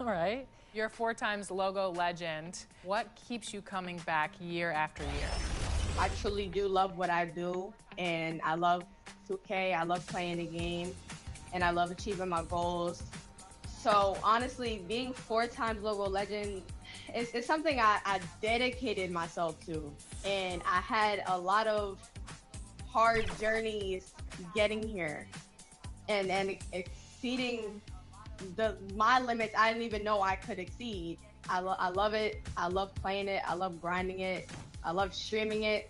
All right. You're a 4 times logo legend. What keeps you coming back year after year? I truly do love what I do, and I love 2K. I love playing the game, and I love achieving my goals. So honestly, being 4 times logo legend is something I dedicated myself to, and I had a lot of hard journeys getting here, and exceeding my limits. I didn't even know I could exceed. I love it. I love playing it. I love grinding it. I love streaming it.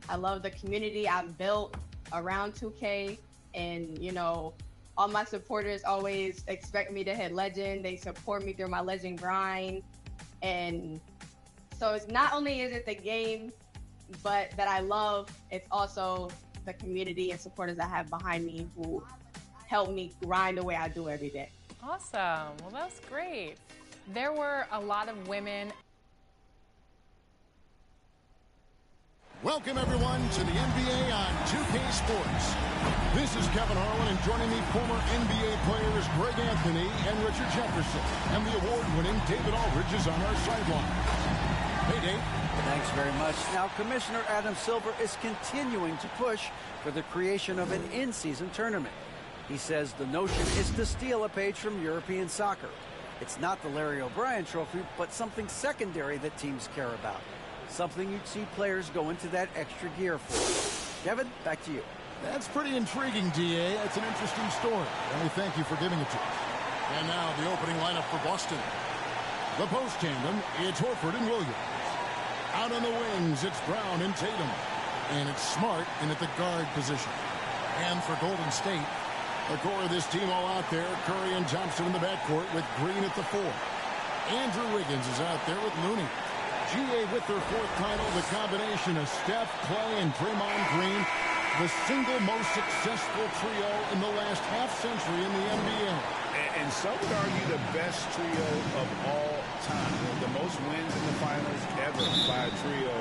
I love the community I've built around 2K, and you know, all my supporters always expect me to hit legend. They support me through my legend grind. And so it's not only is it the game, but that I love, it's also the community and supporters I have behind me who help me grind the way I do every day. Awesome. Well, that's great. There were a lot of women. Welcome, everyone, to the NBA on 2K Sports. This is Kevin Harlan, and joining me, former NBA players Greg Anthony and Richard Jefferson. And the award-winning David Aldridge is on our sideline. Hey, Dave. Thanks very much. Now, Commissioner Adam Silver is continuing to push for the creation of an in-season tournament. He says the notion is to steal a page from European soccer. It's not the Larry O'Brien Trophy, but something secondary that teams care about. Something you'd see players go into that extra gear for. Kevin, back to you. That's pretty intriguing, DA. That's an interesting story. And we thank you for giving it to us. And now the opening lineup for Boston. The post tandem, it's Horford and Williams. Out on the wings, it's Brown and Tatum. And it's Smart in at the guard position. And for Golden State, the core of this team all out there, Curry and Thompson in the backcourt with Green at the 4. Andrew Wiggins is out there with Looney. GA with their 4th title, the combination of Steph, Clay, and Draymond Green, the single most successful trio in the last half-century in the NBA. And some would argue the best trio of all time. The most wins in the finals ever by a trio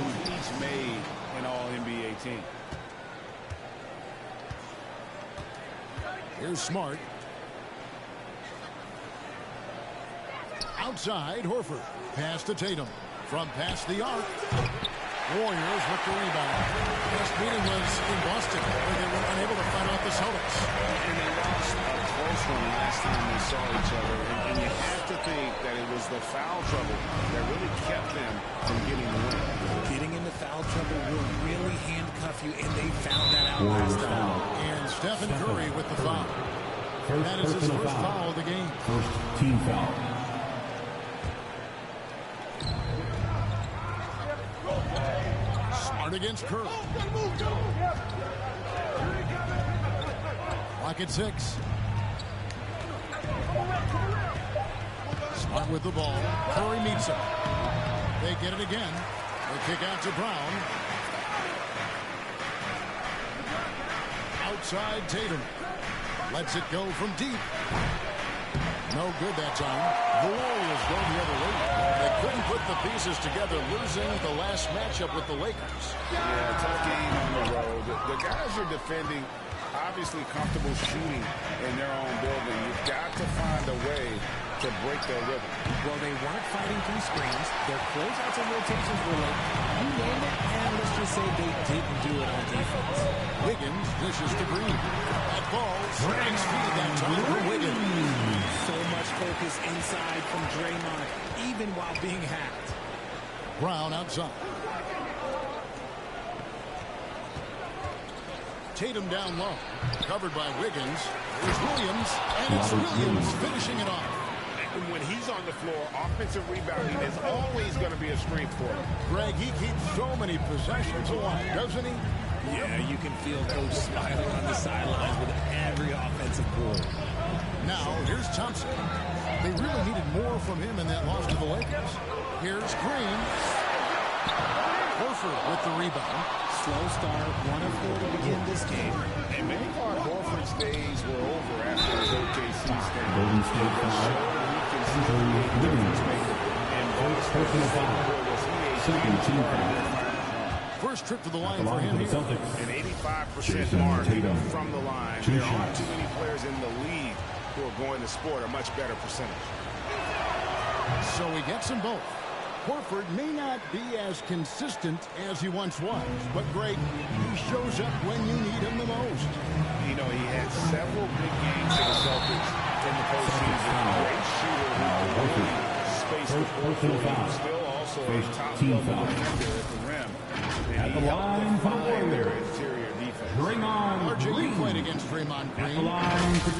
who each made an all-NBA team. Here's Smart. Outside, Horford. Pass to Tatum. From past the arc. Warriors with the rebound. Last meeting was in Boston, where they were unable to fight off the Celtics. And they lost a close one last time they saw each other. And you have to think that it was the foul trouble that really kept them from getting the win. Getting into foul trouble will really handcuff you, and they found that out last time. And Stephen Curry with the foul. That is his first foul of the game. First team foul. Smart against Curry. Clock at 6. Smart with the ball. Curry meets him. They get it again. They kick out to Brown. Outside Tatum. Lets it go from deep. No good that time. The Warriors go the other way. They couldn't put the pieces together, losing the last matchup with the Lakers. Yeah, tough game on the road. The guys are defending, obviously comfortable shooting in their own building. You've got to find a way to break their rhythm. Well, they weren't fighting through screens. Their closeouts and rotations were like, you name it, and let's just say they didn't do it on defense. Wiggins dishes to Green. That ball drags speed that time for Wiggins. So much focus inside from Draymond, even while being hacked. Brown outside. Tatum down low. Covered by Wiggins. Here's Williams, and it's Williams finishing it off. And when he's on the floor, offensive rebounding is always going to be a strength for him. Greg, he keeps so many possessions alive, doesn't he? Yeah, you can feel Coach smiling on the sidelines with every offensive goal. Now, here's Thompson. They really needed more from him in that loss to the Lakers. Here's Green. Horford with the rebound. Slow start, 1 of 4 to begin this game. And many thought Horford's days were over after his OKC stand. Golden State foul. Second team foul. First trip to the line for him here. An 85% mark from the line. There aren't too many players in the league who are going to score a much better percentage. So he gets them both. Horford may not be as consistent as he once was, but great, he shows up when you need him the most. You know, he had several big games for the Celtics in the postseason. Great shooter who can really space the floor for you. Still also a top-level defender at the rim. And he helped define their interior defense. RJ, you played against Draymond Green.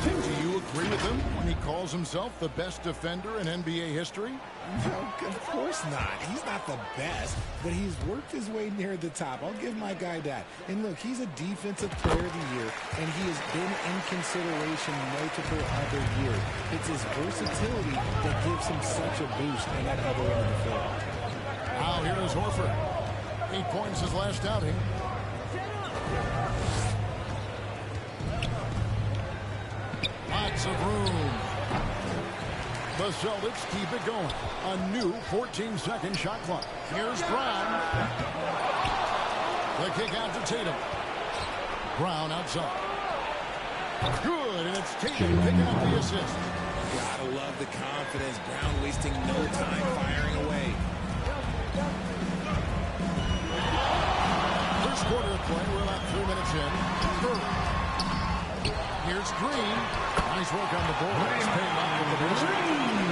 Do you agree with him when he calls himself the best defender in NBA history? No, of course not. He's not the best, but he's worked his way near the top. I'll give my guy that. And look, he's a defensive player of the year, and he has been in consideration multiple other years. It's his versatility that gives him such a boost in that other end of the floor. Now here is Horford. 8 points his last outing. Lots of room. The Celtics keep it going. A new 14-second shot clock. Here's Brown. The kick out to Tatum. Brown outside. Good, and it's Tatum picking up the assist. Gotta love the confidence. Brown wasting no time firing away. First quarter of play, we're about 3 minutes in. Here's Green. Nice work on the board. It's paying off with the basket.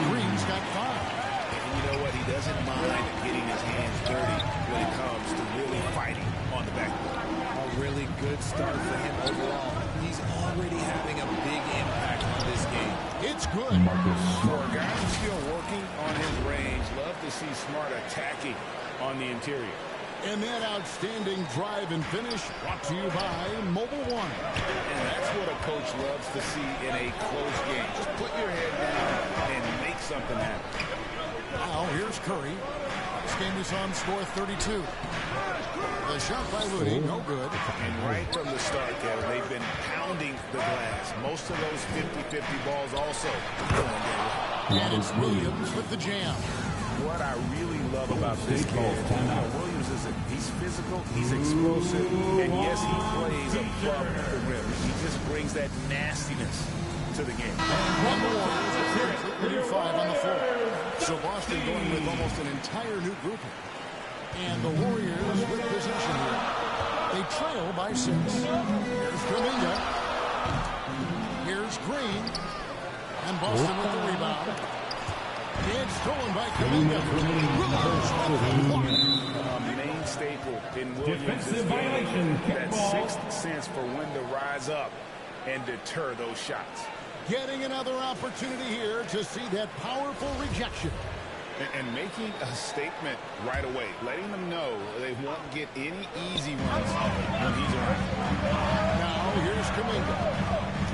Green's got 5. And you know what? He doesn't mind getting his hands dirty when it comes to really fighting on the backboard. A really good start for him overall. He's already having a big impact on this game. It's good. For a guy who's still working on his range, love to see Smart attacking on the interior. And that outstanding drive and finish brought to you by Mobile One. And that's what a coach loves to see in a close game. Just put your head down and make something happen. Now here's Curry. This game we saw him score 32. The shot by Rudy, no good. And right from the start, Kevin, they've been pounding the glass. Most of those 50-50 balls also going their way. And it's Williams with the jam. What I really love about this kid, Williams he's physical, he's explosive, and yes, he plays above the rim. He just brings that nastiness to the game. And the Warriors at 35 on the floor. So Boston going with almost an entire new grouping. And the Warriors with possession here. They trail by 6. Here's Kuminga. Here's Green. And Boston with the rebound. It's stolen by Kuminga. A main staple in Williams' game, that sixth sense for when to rise up and deter those shots. Getting another opportunity here to see that powerful rejection. And making a statement right away, letting them know they won't get any easy runs when he's around. Now here's Kuminga.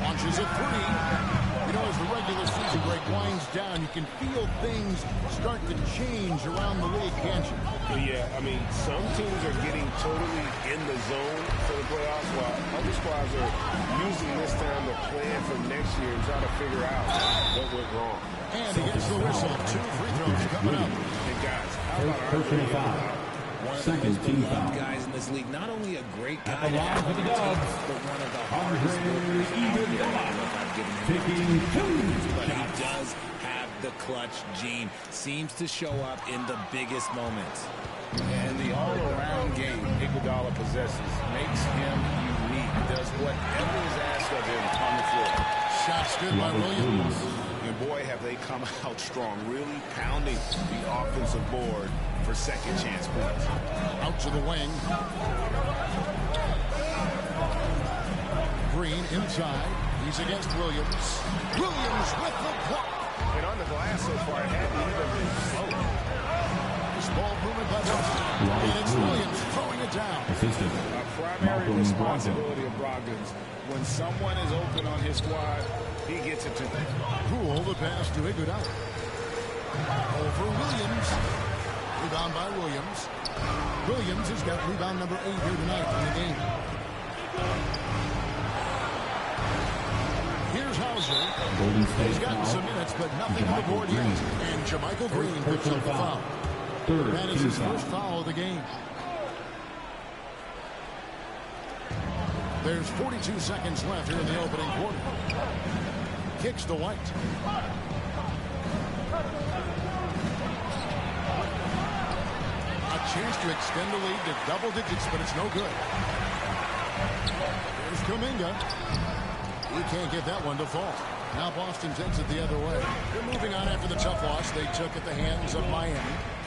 Launches a 3. You know, as the regular season break winds down, you can feel things start to change around the league, can't you? Yeah, I mean, some teams are getting totally in the zone for the playoffs, while other squads are using this time to plan for next year and try to figure out what went wrong. And he gets the whistle. 2 free throws coming up. And guys, how about Personal foul. One of Second the team most foul. beloved guys in this league. Not only a great guy, At the line for the Dubs, but one of the hardest workers out there. I've given him taking 2 but he shots. does have the clutch gene. Seems to show up in the biggest moments. And the all-around game Iguodala possesses makes him unique. Does whatever is asked of him on the floor. Shots good by Williams. And boy, have they come out strong, really pounding the offensive board for second chance points. Out to the wing. Green inside. He's against Williams. Williams with the block. And on the glass so far, it hadn't even been slow. This ball movement by Boston. And it's Williams throwing it down. Assistant. A primary Malcolm responsibility of Brogdon's. When someone is open on his squad, he gets it to them. Poole the pass to Iguodala. Over Williams. Rebound by Williams. Williams has got rebound number 8 here tonight in the game. Here's Hauser. Golden State He's gotten foul. some minutes, but nothing on the board yet. And Jermichael Green picks up the foul. Third That is team his foul. first foul of the game. There's 42 seconds left here in the opening quarter. Kicks to White. chance to extend the lead to double digits, but it's no good. There's Kuminga. He can't get that one to fall. Now Boston takes it the other way. They're moving on after the tough loss they took at the hands of Miami.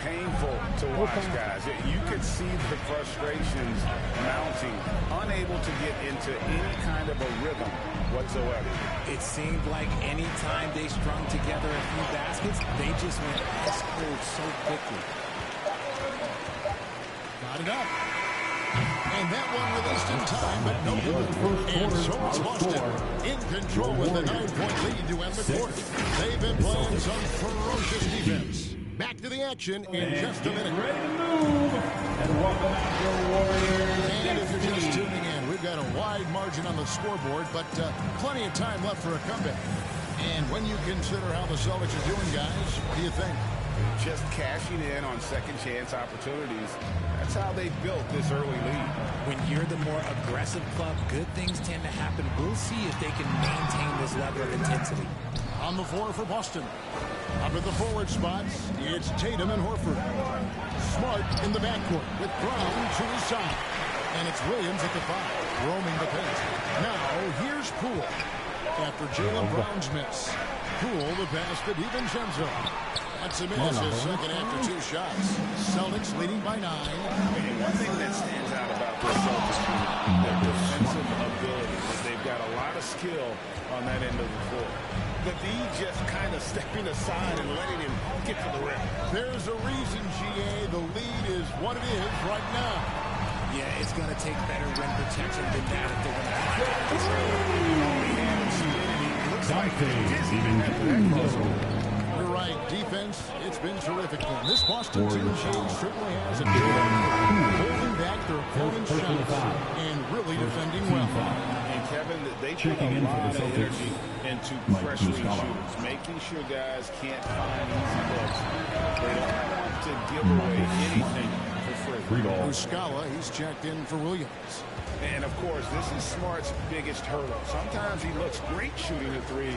Painful to watch, guys. You could see the frustrations mounting, unable to get into any kind of a rhythm whatsoever. It seemed like any time they strung together a few baskets, they just went ice cold so quickly. Got it up. And that one released in time, but no good. And so it's Boston in control with the 9-point lead to end the quarter. They've been playing some ferocious defense. Back to the action in just a minute. Ready to move. And welcome out your Warriors. And if you're just tuning in, we've got a wide margin on the scoreboard, but plenty of time left for a comeback. And when you consider how the Celtics are doing, guys, what do you think? Just cashing in on second chance opportunities. That's how they built this early lead. When you're the more aggressive club, good things tend to happen. We'll see if they can maintain this level of intensity. On the floor for Boston. Up at the forward spots, it's Tatum and Horford. Smart in the backcourt with Brown to his side. And it's Williams at the 5, roaming the paint. Now, here's Poole. After Jaylen Brown's miss. Poole the pass to DiVincenzo. That's a miss his second after 2 shots. Celtics leading by 9. And one thing that stands out about this Celtics team, their defensive ability. They've got a lot of skill on that end of the floor. The D just kind of stepping aside and letting him get to the rim. There's a reason, GA, the lead is what it is right now. Yeah, it's going to take better rim protection than that if they're going to find this lead. Looks like DiVincenzo. You're right. Defense, it's been terrific. And this Boston team certainly has a holding back their opponent's shots and really defending well. And Kevin, they put a lot of energy into pressuring shooters, making sure guys can't find easy looks. They don't want to give away anything for free. Muscala, he's checked in for Williams. And, of course, this is Smart's biggest hurdle. Sometimes he looks great shooting a 3.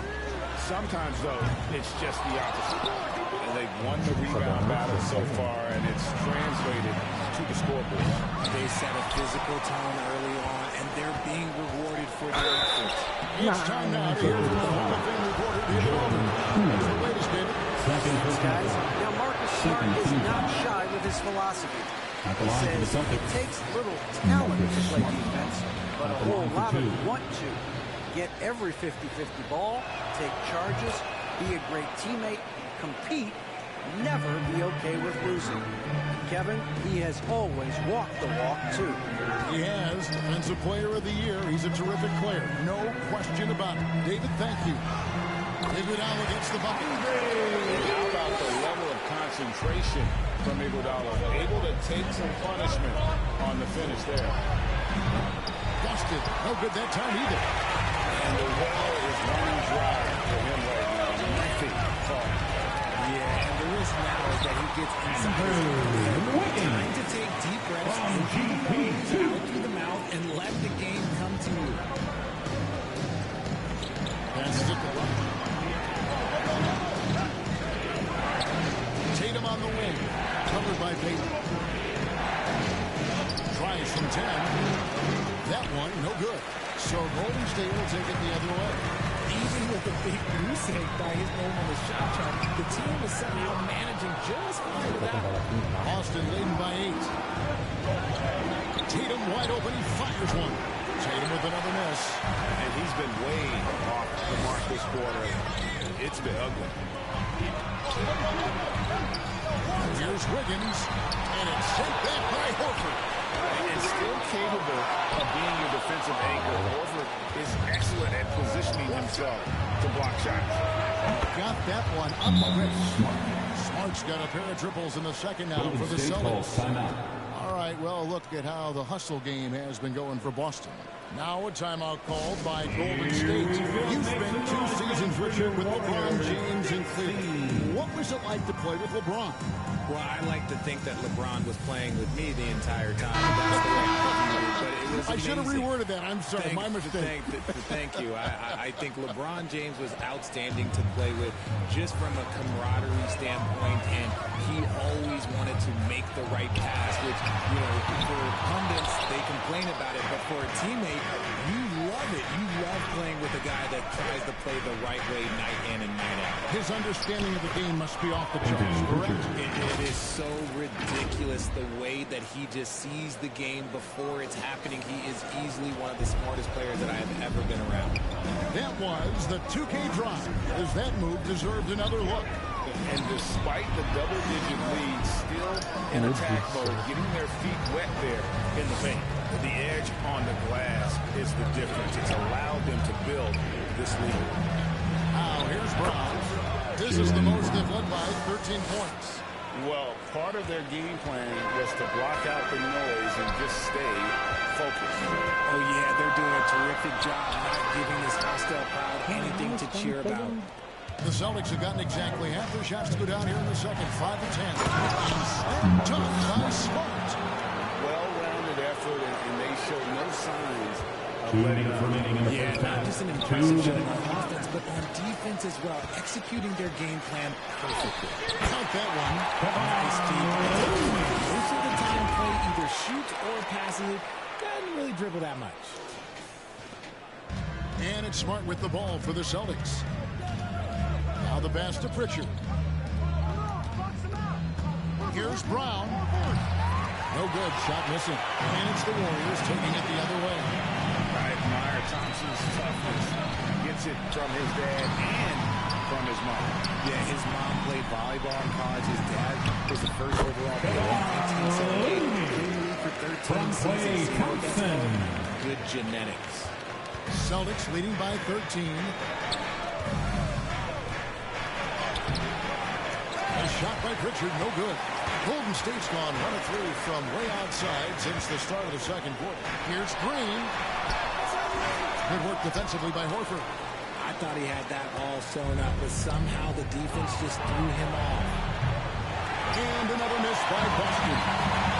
Sometimes, though, it's just the opposite. And they've won the rebound battle so far, and it's translated to the scoreboard. They set a physical tone early on, and they're being rewarded for their efforts. It's time now to hear from the Hall of Fame reporter, David Roman. What's the latest, David? Thanks, guys. Now, Marcus Smart is not shy with his philosophy. He says it takes little talent to play defense, but a whole lot of want to. Get every 50-50 ball, take charges, be a great teammate, compete, never be okay with losing. Kevin, he has always walked the walk, too. He has. Defensive Player of the Year. He's a terrific player. No question about it. David, thank you. Iguodala gets the bucket. How about the level of concentration from Iguodala? Able to take some punishment on the finish there. Busted. No good that time either. And the well is running dry for him right now. Nothing falling. Yeah, and the risk now is that he gets inside his time to take deep breaths and out through the mouth and let the game come to you. That's it. Tatum on the wing. Covered by Payton. Tries from 10. That one, no good. So Golden State will take it the other way. Even with a big goose egg by his name on the shot chart, the team is somehow managing just fine without it. Boston leading by 8. Tatum wide open. He fires one. Tatum with another miss. And he's been way off the mark this quarter. It's been ugly. Here's Wiggins. And it's sent back by Horford. And still capable of being your defensive anchor. Horford is excellent at positioning himself to block shots. Got that one up already. Smart's got a pair of triples in the second now for the Celtics. All right, well, look at how the hustle game has been going for Boston. Now a timeout called by Golden State. You spent 2 seasons, Richard, with LeBron James in Cleveland. What was it like to play with LeBron? Well, I like to think that LeBron was playing with me the entire time. That's the way I viewed it, but it was I should have reworded that. I'm sorry, my mistake. Thank you. I think LeBron James was outstanding to play with just from a camaraderie standpoint, and he always wanted to make the right pass, which, you know, for pundits, they complain about it, but for a teammate, you love it. You love playing with a guy that tries to play the right way night in and night out. His understanding of the game must be off the charts, correct? It is so ridiculous the way that he just sees the game before it's happening. He is easily one of the smartest players that I have ever been around. That was the 2K drive, as that move deserved another look. And despite the double-digit lead, still in attack mode, getting their feet wet there in the paint. The edge on the glass is the difference. It's allowed them to build this lead. Now, here's Brown. This is the most they've led by 13 points. Well, part of their game plan was to block out the noise and just stay focused. Oh, yeah, they're doing a terrific job not giving this hostile crowd anything to cheer about. The Celtics have gotten exactly half their shots to go down here in the second, 5 to 10. And tough by Smart. Well-rounded effort, and they show no signs of 2 letting minutes up. remaining in the Yeah, first not half. just an impressive showing on offense, but on defense as well, executing their game plan perfectly. Count that one. Nice defense. Most of the time, play either shoots or passes it. Doesn't really dribble that much. And it's Smart with the ball for the Celtics. Now the pass to Pritchard. Here's Brown. No good. Shot missing. And it's the Warriors taking it the other way. I admire Thompson's toughness. Gets it from his dad and from his mom. Yeah, his mom played volleyball in college. His dad was the first overall pick in 1978. For 13 seasons. Thompson. Good genetics. Celtics leading by 13. A shot by Pritchard, no good. Golden State's gone 1 of 3 from way outside since the start of the second quarter. Here's Green. Good work defensively by Horford. I thought he had that all sewn up, but somehow the defense just threw him off. And another miss by Boston.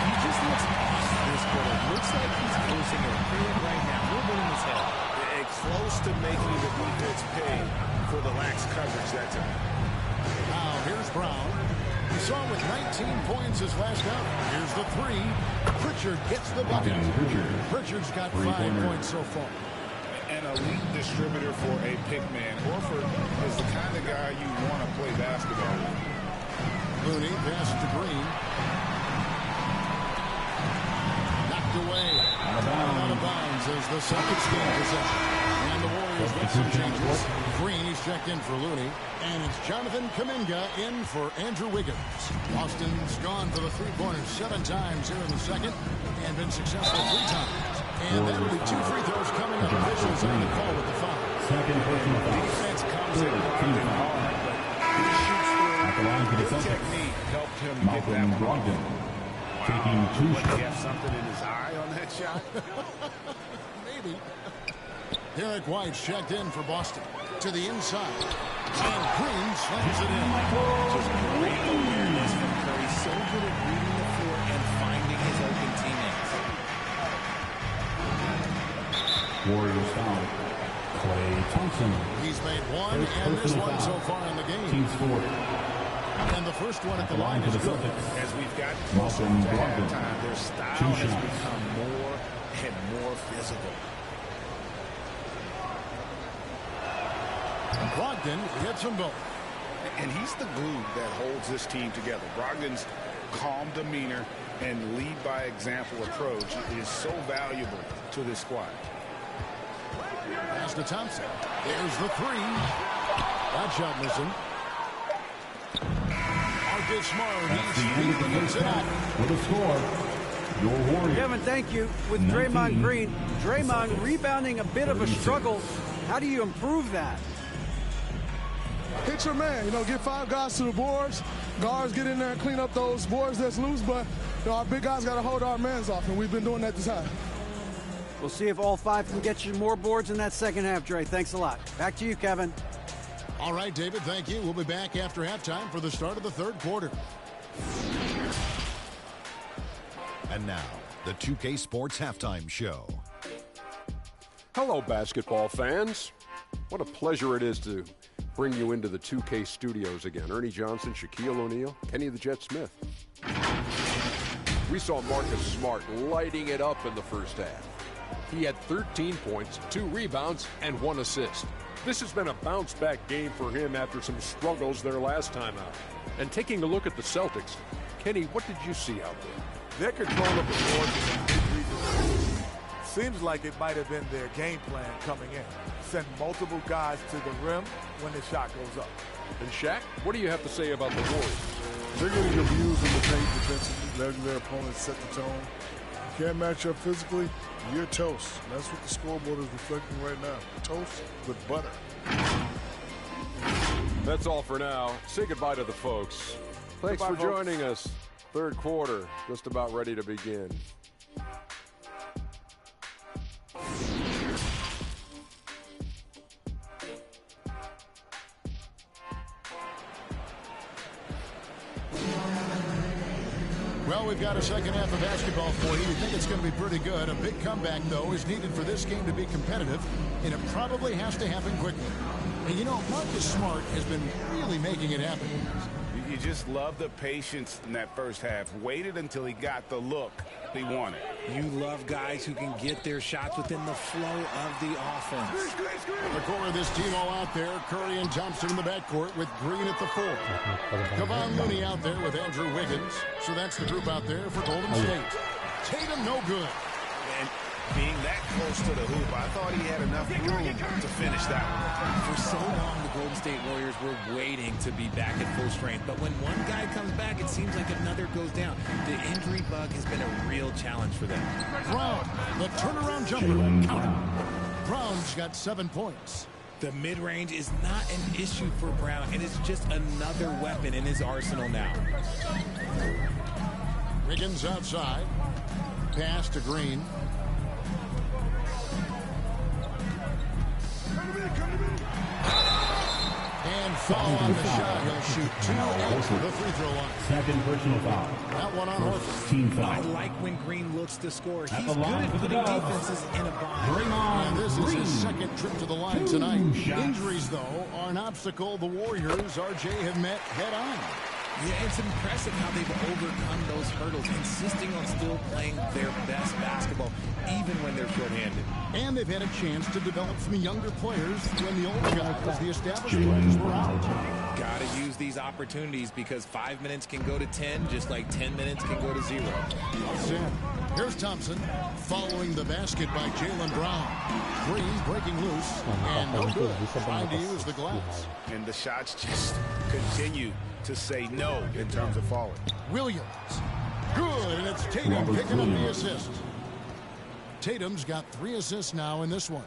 He just looks off this quarter. Looks like he's forcing a period right now. Wiggling his head. Close to making the defense pay for the lax coverage that time. Now here's Brown. We saw him with 19 points his last out. Here's the 3. Pritchard gets the bucket. Pritchard's got 5 points so far. An elite distributor for a pick man. Horford is the kind of guy you want to play basketball with. Looney passes to Green. Knocked away. Out of bounds as the Celtics gain possession. And the Warriors make some changes. Green is checked in for Looney. And it's Jonathan Kuminga in for Andrew Wiggins. Boston's gone for the three-pointers 7 times here in the second and been successful 3 times. And there will be 2 free throws coming up. Officials on the call with the foul. Second personal foul. Defense comes in hard, but he shoots At the line for the through. His Celtics. technique helped him get Malcolm that one. Brogdon. Taking 2 What, he shots. have something in his eye on that shot? Maybe. Derek White's checked in for Boston. To the inside. And Green slams it in. Just great awareness from Curry. So good at reading the floor and finding his open teammates. Warriors foul. Klay Thompson. He's made 1 First and this personal one so foul. far in the game. Team scored. And the first one at the line for is the good. Celtics. As we've gotten closer to Malcolm Brogdon. halftime, their 2 style has shots. become more and more physical. Brogdon hits them both. And he's the glue that holds this team together. Brogdon's calm demeanor and lead by example approach is so valuable to this squad. Pass to Thompson. There's the 3. That shot missing. Marcus Smart. That's the He's end of the feeling first it half. tonight. With a score, your Warriors. Kevin, thank you. With 19. Draymond Green, Draymond rebounding a bit of a struggle. How do you improve that? Hit your man, get 5 guys to the boards. Guards get in there and clean up those boards that's loose, but our big guys got to hold our mans off, and we've been doing that this half. We'll see if all 5 can get you more boards in that second half, Dre. Thanks a lot. Back to you, Kevin. All right, David, thank you. We'll be back after halftime for the start of the third quarter. And now, the 2K Sports Halftime Show. Hello, basketball fans. What a pleasure it is to bring you into the 2K studios again. Ernie Johnson, Shaquille O'Neal, Kenny the Jet Smith. We saw Marcus Smart lighting it up in the first half. He had 13 points, 2 rebounds, and 1 assist. This has been a bounce-back game for him after some struggles their last time out. And taking a look at the Celtics, Kenny, what did you see out there? Their control of the floor is a big reason. Seems like it might have been their game plan coming in. Send multiple guys to the rim when the shot goes up. And Shaq, what do you have to say about the Warriors? They're getting abused in the paint defensively, letting their opponents set the tone. You can't match up physically, you're toast. That's what the scoreboard is reflecting right now. Toast with butter. That's all for now. Say goodbye to the folks. Thanks for joining us. Third quarter, just about ready to begin. Well, we've got a second half of basketball for you. You think it's going to be pretty good. A big comeback, though, is needed for this game to be competitive, and it probably has to happen quickly. And, you know, Marcus Smart has been really making it happen. You just love the patience in that first half. Waited until he got the look he wanted. You love guys who can get their shots within the flow of the offense. The core of this team all out there. Curry and Thompson in the backcourt with Green at the 4. Kevon Looney out there with Andrew Wiggins. So that's the group out there for Golden State. Tatum no good. And being that close to the hoop, I thought he had enough room to finish that one. For so long, the Golden State Warriors were waiting to be back at full strength. But when one guy comes back, it seems like another goes down. The injury bug has been a real challenge for them. Brown, the turnaround jumper. Brown's got 7 points. The mid-range is not an issue for Brown, and it's just another weapon in his arsenal now. Wiggins outside. Pass to Green. And foul on the shot. He'll shoot 2 at the free throw line. Second personal foul. That one on Horford. Team foul. I like when Green looks to score. He's good at putting defenses in a bind. And this is his second trip to the line tonight. Injuries, though, are an obstacle the Warriors, RJ, have met head-on. Yeah, it's impressive how they've overcome those hurdles, insisting on still playing their best basketball, even when they're short-handed. And they've had a chance to develop some younger players when the older guys, the established players, were out. Gotta use these opportunities because 5 minutes can go to 10, just like 10 minutes can go to 0. Here's Thompson following the basket by Jaylen Brown. Green breaking loose and no good. Trying to use the glass. And the shots just continue to say no in terms of falling. Williams. Good, and it's Tatum picking up the assist. Tatum's got 3 assists now in this one.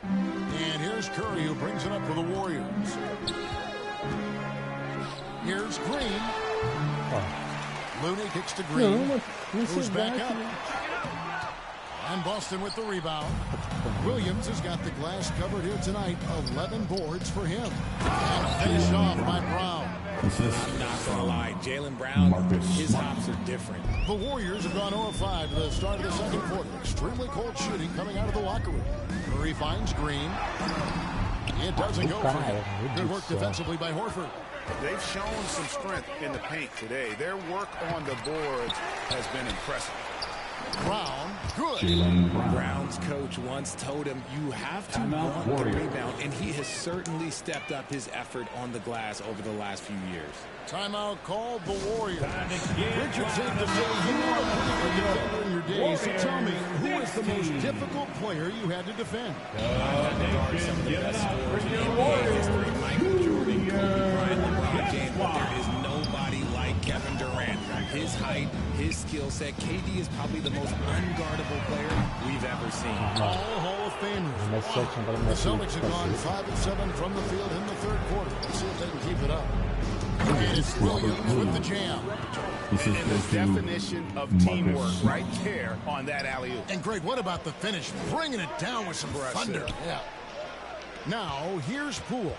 And here's Curry who brings it up for the Warriors. Here's Green. Looney kicks to Green. Moves back up. And Boston with the rebound. Williams has got the glass covered here tonight. 11 boards for him. And finished off by Brown. I'm not going to lie. Jaylen Brown, his hops are different. The Warriors have gone 0-5 to the start of the second quarter. Extremely cold shooting coming out of the locker room. Curry finds Green. It doesn't go for him. Good work defensively by Horford. They've shown some strength in the paint today. Their work on the boards has been impressive. Brown, good. Brown's coach once told him, you have to want the rebound, and he has certainly stepped up his effort on the glass over the last few years. Timeout called the Warriors. Richard said to say you were a pretty good defender in your days. So tell me, who is the most difficult player you had to defend? Some of the best scorers in NBA history. Michael Jordan, Kobe Bryant, LeBron James, but there is nobody like Kevin Durant. His height, his skill set. KD is probably the most unguardable player we've ever seen. All Hall of Famers. The Celtics have gone 5-7 from the field in the third quarter. Let's see if they can keep it up. And it's Williams with the jam. And the definition of teamwork right there on that alley-oop. And Greg, what about the finish? Bringing it down with some thunder. Yeah. Now, here's Poole.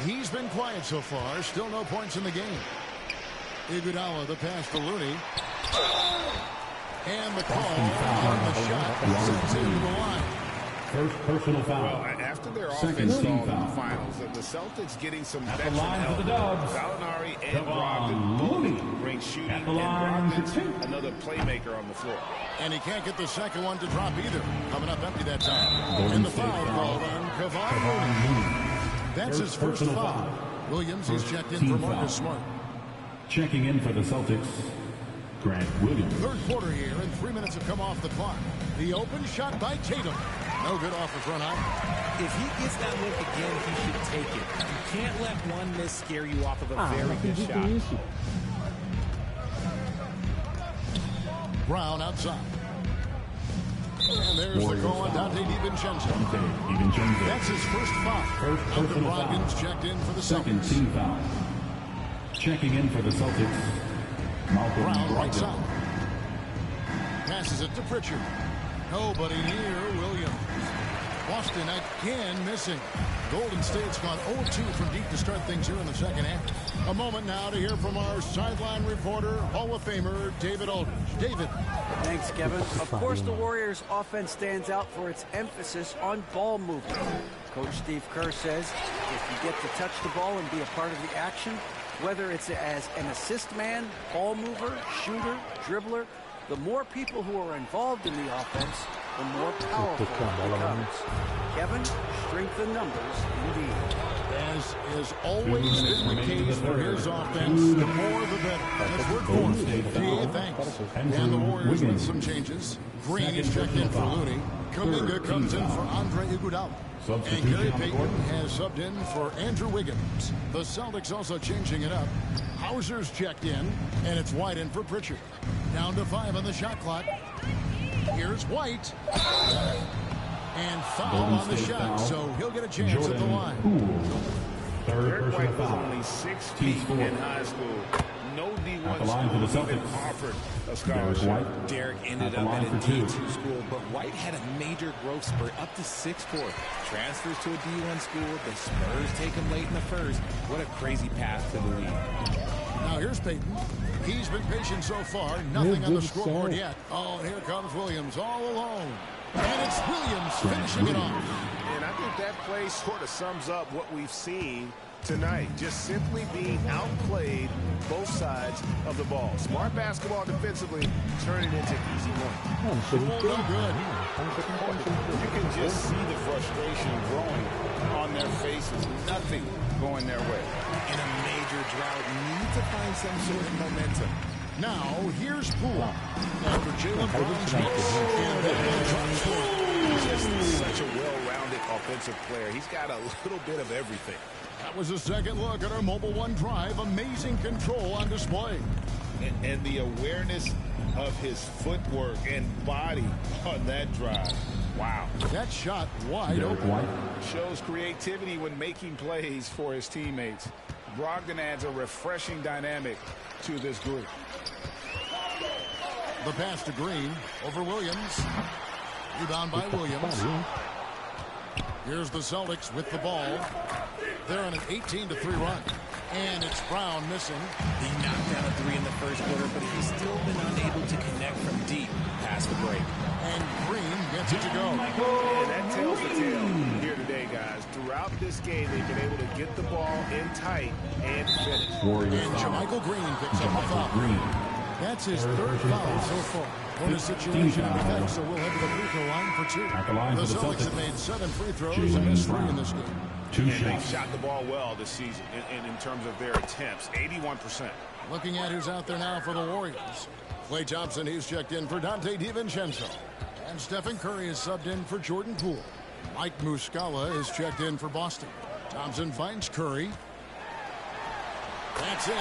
He's been quiet so far. Still no points in the game. Iguodala, the pass to Looney. And the call on the shot sends him to the line. First personal foul. Well, after their offense stalled in the finals, the Celtics getting some veteran help. Gallinari and Brogdon both bring shooting And Brogdon's another playmaker on the floor. And he can't get the second one to drop either. Coming up empty that time. And the foul called on Kevon. That's his first foul. Williams is checked in for Marcus Smart. Checking in for the Celtics, Grant Williams. Third quarter here, and 3 minutes have come off the clock. The open shot by Tatum. No good off the front eye. If he gets that look again, he should take it. You can't let one miss scare you off of a very good shot. Brown outside. And there's the call on Dante DiVincenzo. That's his first foul. Duncan Brogdon's checked in for the second team foul. Checking in for the Celtics, Malcolm Brown right Brogdon. side. Passes it to Pritchard. Nobody near Williams. Boston again missing. Golden State's gone 0-2 from deep to start things here in the second half. A moment now to hear from our sideline reporter, Hall of Famer David Aldridge. David. Thanks, Kevin. Of course, the Warriors' offense stands out for its emphasis on ball movement. Coach Steve Kerr says if you get to touch the ball and be a part of the action, whether it's as an assist man, ball mover, shooter, dribbler, the more people who are involved in the offense, the more powerful it becomes. Kevin, strength in numbers, indeed. As has always been the case for his offense, the more the better. That's word for it. DA, thanks. And the Warriors with some changes. Green is checked in for Looney. Kuminga comes in for Andre Iguodala. And Gary Payton has subbed in for Andrew Wiggins. The Celtics also changing it up. Hauser's checked in, and it's White in for Pritchard. Down to 5 on the shot clock. Here's White. And foul on the shot, so he'll get a chance at the line. Derek White was only 6 feet in high school. No D1 school even offered a scholarship. Derek ended up at a D2 school, but White had a major growth spurt up to 6'4". Transfers to a D1 school. The Spurs take him late in the first. What a crazy path to the league. Now here's Payton. He's been patient so far. Nothing on the scoreboard yet. Oh, and here comes Williams all alone. And it's Williams finishing it off. And I think that play sort of sums up what we've seen tonight. Just simply being outplayed both sides of the ball. Smart basketball defensively, turning into easy one. No good. You can just see the frustration growing on their faces. Nothing going their way. In a major drought, need to find some sort of momentum. Now, here's Poole. After Jalen Brown's just such a well-rounded offensive player. He's got a little bit of everything. That was a second look at our Mobile One drive. Amazing control on display. And the awareness of his footwork and body on that drive. Wow. That shot wide open. Shows creativity when making plays for his teammates. Brogdon adds a refreshing dynamic to this group. The pass to Green over Williams. Rebound by Williams. Here's the Celtics with the ball. They're on an 18-3 run. And it's Brown missing. He knocked down a 3 in the first quarter, but he's still been unable to connect from deep past the break. And Green gets it to go. And that tells the tale here today, guys. Throughout this game, they've been able to get the ball in tight and finish. And JaMychal Green picks up the foul. That's his third foul so far. Bonus situation in effect, so we'll head to the free throw line for 2. The Celtics have made 7 free throws and missed 3 in this game. And they've shot the ball well this season in terms of their attempts, 81%. Looking at who's out there now for the Warriors. Klay Thompson, he's checked in for Dante DiVincenzo. And Stephen Curry is subbed in for Jordan Poole. Mike Muscala is checked in for Boston. Thompson finds Curry. That's in.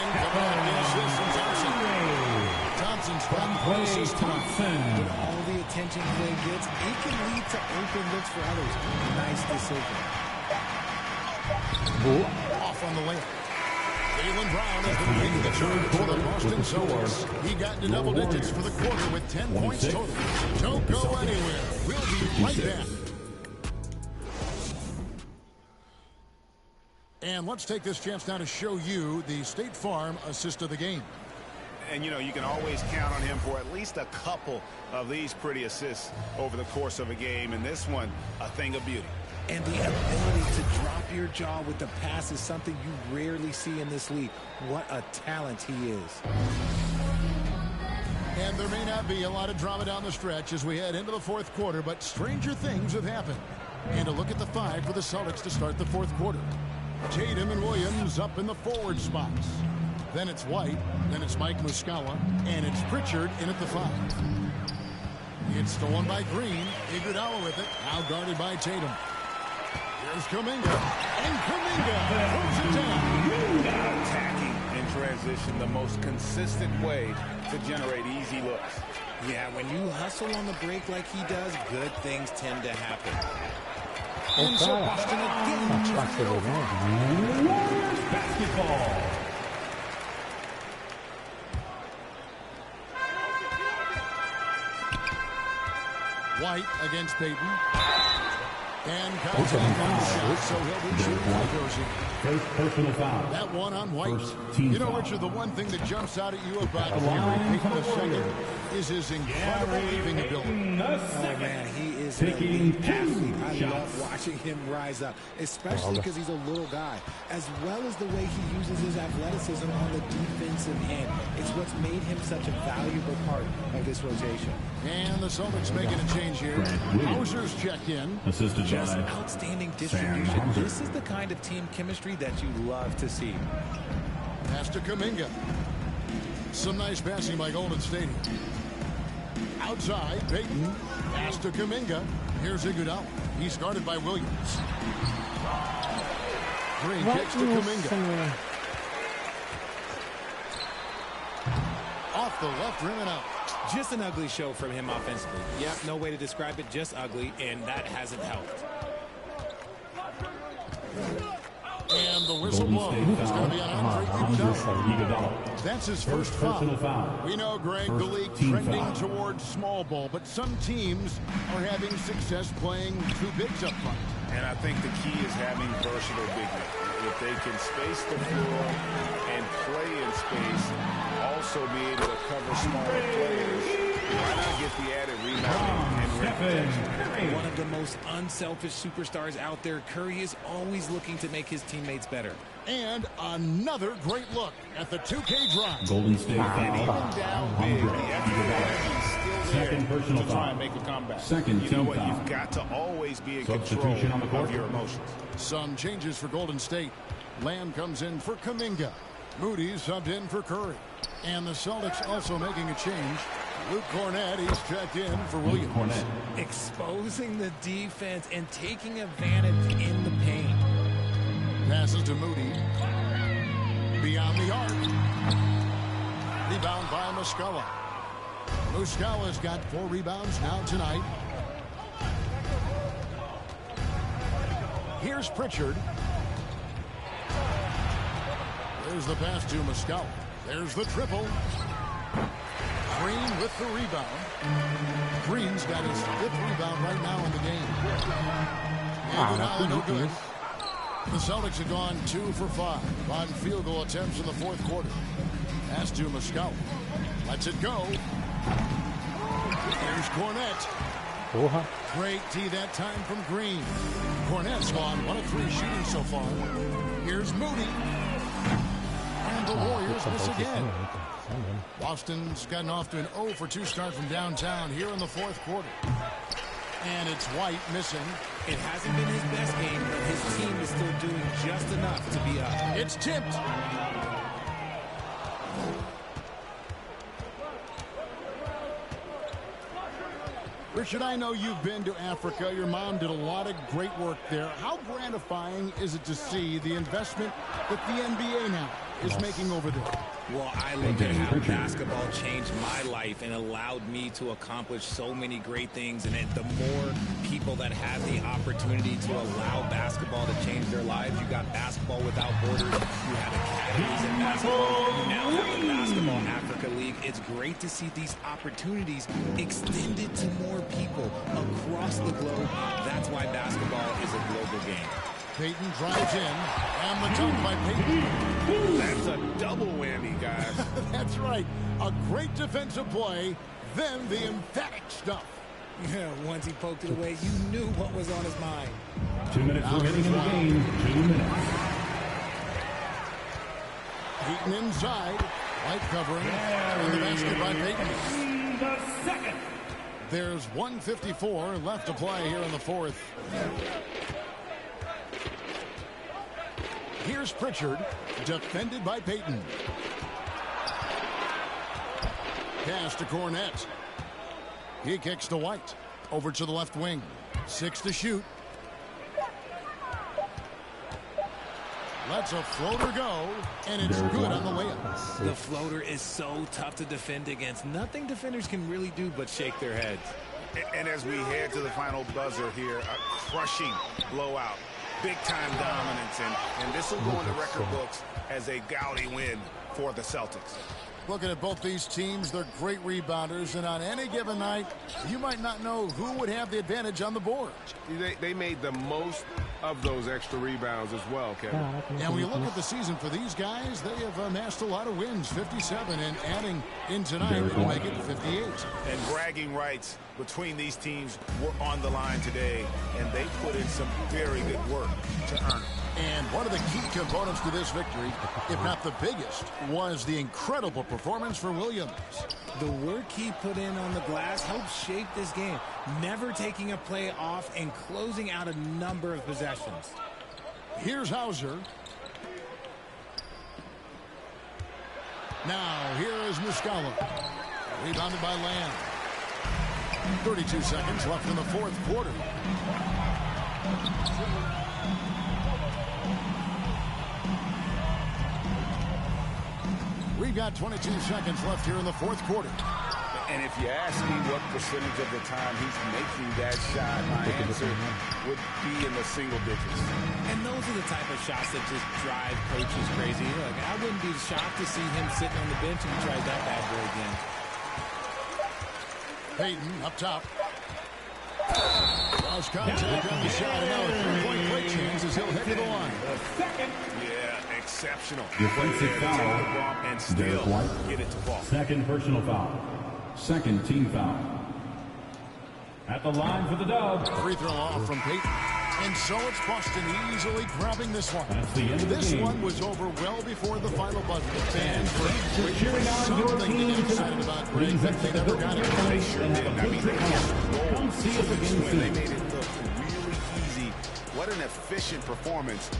Thompson's got assist tonight. With all the attention Klay gets, it can lead to open looks for others. Nice decision. Off on the layup. Jaylen Brown has been leading the charge for the Boston Celtics. He got into double digits for the quarter with 10 points total. Don't go anywhere. We'll be right back. And let's take this chance now to show you the State Farm assist of the game. And, you know, you can always count on him for at least a couple of these pretty assists over the course of a game. And this one, a thing of beauty. And the ability to drop your jaw with the pass is something you rarely see in this league. What a talent he is. And there may not be a lot of drama down the stretch as we head into the fourth quarter, but stranger things have happened. And a look at the five for the Celtics to start the fourth quarter. Tatum and Williams up in the forward spots. Then it's White, then it's Mike Muscala, and it's Pritchard in at the 5. It's stolen by Green. Iguodala with it, now guarded by Tatum. Here's Kuminga, and Kuminga throws it down. Attacking in transition, the most consistent way to generate easy looks. Yeah, when you hustle on the break like he does, good things tend to happen. And so Boston again. Basketball. White against Payton. And contact on the shot, so he'll be shooting for Dorsey. First personal foul. That one on White. You know, foul. Richard, the one thing that jumps out at you about Gary Payton II is his incredible leaping ability. Oh, man, he is an elite athlete. I love watching him rise up, especially because he's a little guy, as well as the way he uses his athleticism on the defensive end. It's what's made him such a valuable part of this rotation. And the Celtics making a change here. Hauser's checked in. Assisted Just by outstanding distribution. This is the kind of team chemistry that you love to see. Pass to Kuminga. Some nice passing by Golden State. Outside, Payton. Pass to Kuminga. Here's Iguodala. He's guarded by Williams. Green kicks to Kuminga. Off the left rim and out. Just an ugly show from him offensively. Yep, no way to describe it, just ugly, and that hasn't helped. And the whistle blows. It's going to be an Andre Iguodala. That's his first foul. We know, Greg, the league trending towards small ball, but some teams are having success playing two bigs up front. And I think the key is having versatile big men. If they can space the floor and play in space, also be able to cover smaller players, why not get the added rebounding and rim protection? One of the most unselfish superstars out there, Curry is always looking to make his teammates better. And another great look at the 2K drive. Golden State And even foul. down big, the extra energy is still Second there personal to try foul. and make a comeback. Second You know team what? foul. You've got to always be in Substitution control on the court. of your emotions. Some changes for Golden State. Lamb comes in for Kuminga. Moody subbed in for Curry. And the Celtics also making a change. Luke Cornett, he's checked in for Williams. Exposing the defense and taking advantage in the paint. Passes to Moody. Beyond the arc. Rebound by Muscala. Muscala's got 4 rebounds now tonight. Here's Pritchard. There's the pass to Muscala. There's the triple. Green with the rebound. Green's got his 5th rebound right now in the game. Iguodala no good. The Celtics have gone 2 for 5 on field goal attempts in the fourth quarter. Pass to Muscala. Lets it go. Here's Cornett. Great D that time from Green. Cornett's gone 1 of 3 shooting so far. Here's Moody. And the Warriors miss again. Boston's gotten off to an 0 for 2 start from downtown here in the fourth quarter. And it's White missing. It hasn't been his best game, but his team is still doing just enough to be up. It's tipped. Richard, I know you've been to Africa. Your mom did a lot of great work there. How gratifying is it to see the investment that the NBA now is making over there? Well, I look at how basketball changed my life and allowed me to accomplish so many great things. And the more people that have the opportunity to allow basketball to change their lives, you got Basketball Without Borders, you have academies in basketball, you now have the Basketball Africa League. It's great to see these opportunities extended to more people across the globe. That's why basketball is a global game. Payton drives in, and the dunk by Payton. That's a double whammy, guys. That's right. A great defensive play, then the emphatic stuff. Yeah, once he poked it away, you knew what was on his mind. 2 minutes remaining in the game. 2 minutes. Payton inside. White covering. And the basket by Payton. And the second. There's 1:54 left to play here in the fourth. Here's Pritchard, defended by Payton. Pass to Cornette. He kicks to White. Over to the left wing. 6 to shoot. Lets a floater go, and it's good on the layup. The floater is so tough to defend against. Nothing defenders can really do but shake their heads. And as we head to the final buzzer here, a crushing blowout. Big-time dominance, and this will go in the record books as a gaudy win for the Celtics. Looking at both these teams, they're great rebounders, and on any given night, you might not know who would have the advantage on the board. They made the most of those extra rebounds as well, Kevin. And when you look at the season for these guys, they have amassed a lot of wins, 57, and adding in tonight, it'll make it 58. And bragging rights between these teams were on the line today, and they put in some very good work to earn it. And one of the key components to this victory, if not the biggest, was the incredible performance for Williams. The work he put in on the glass helped shape this game, never taking a play off and closing out a number of possessions. Here's Hauser. Now, here is Muscala. Rebounded by Lamb. 32 seconds left in the fourth quarter. We've got 22 seconds left here in the fourth quarter. And if you ask me what percentage of the time he's making that shot, my answer would be in the single digits. And those are the type of shots that just drive coaches crazy. Look, I wouldn't be shocked to see him sitting on the bench if he tries that bad boy again. Payton up top. Lost contact on the shot, and now a three-point play chance as he'll head to the line. Yeah, exceptional. Defensive foul. And still get it to fall. Second personal foul. Second team foul. At the line for the dub. Free throw off from Payton. And so it's Boston easily grabbing this one. That's the end of the This game. one was over well before the final buzzer. And for cheering on your something to team get excited about, Greg, that they never got it. They sure did. I mean, they just Come see us again they soon. made it look really easy. What an efficient performance.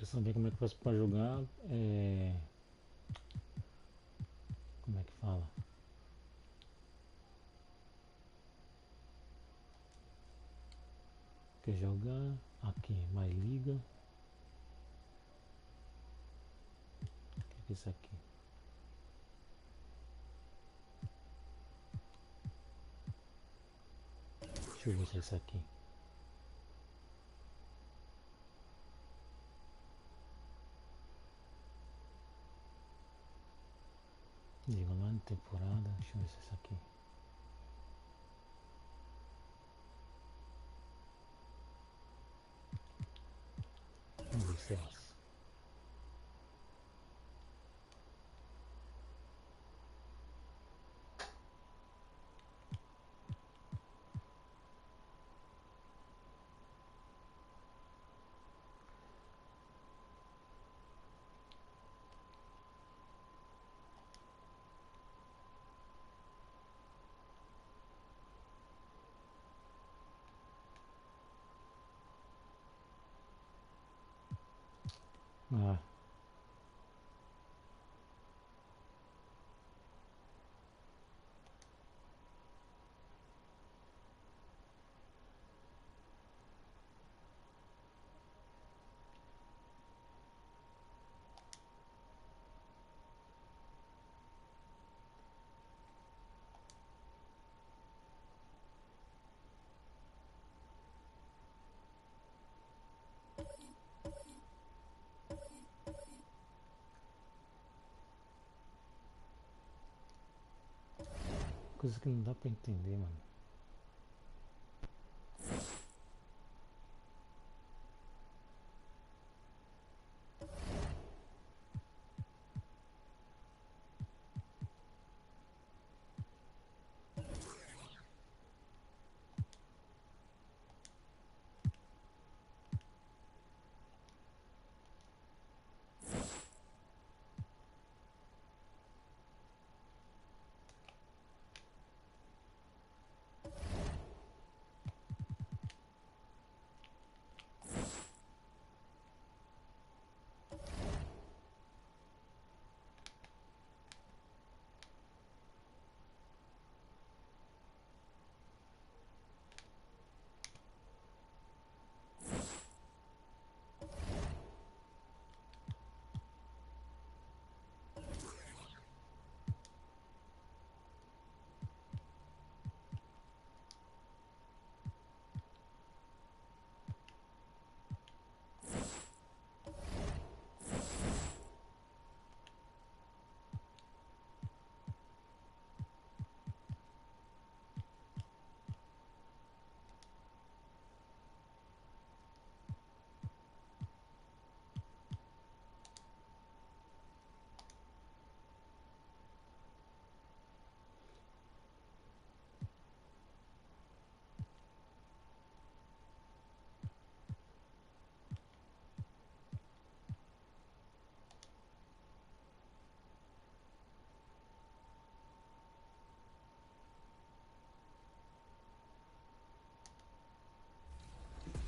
Saber como é que eu faço para jogar, como é que fala? Quer jogar? Aqui, mais liga. O que é isso aqui? Deixa eu ver se é isso aqui. Digo lá na temporada, deixa eu ver se é isso aqui. Vamos ver se é isso. Ah. Coisa que não dá pra entender, mano.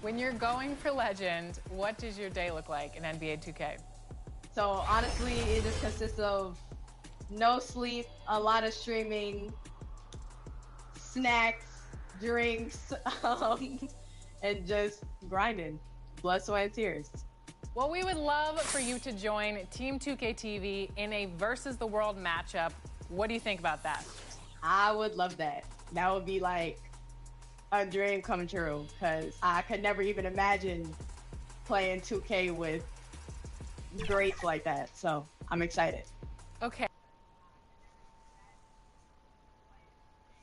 When you're going for legend, what does your day look like in NBA 2K? So honestly, it just consists of no sleep, a lot of streaming, snacks, drinks, and just grinding. Blood, sweat, and tears. Well, we would love for you to join Team 2K TV in a versus the world matchup. What do you think about that? I would love that. That would be like a dream come true, because I could never even imagine playing 2K with greats like that. So I'm excited. Okay.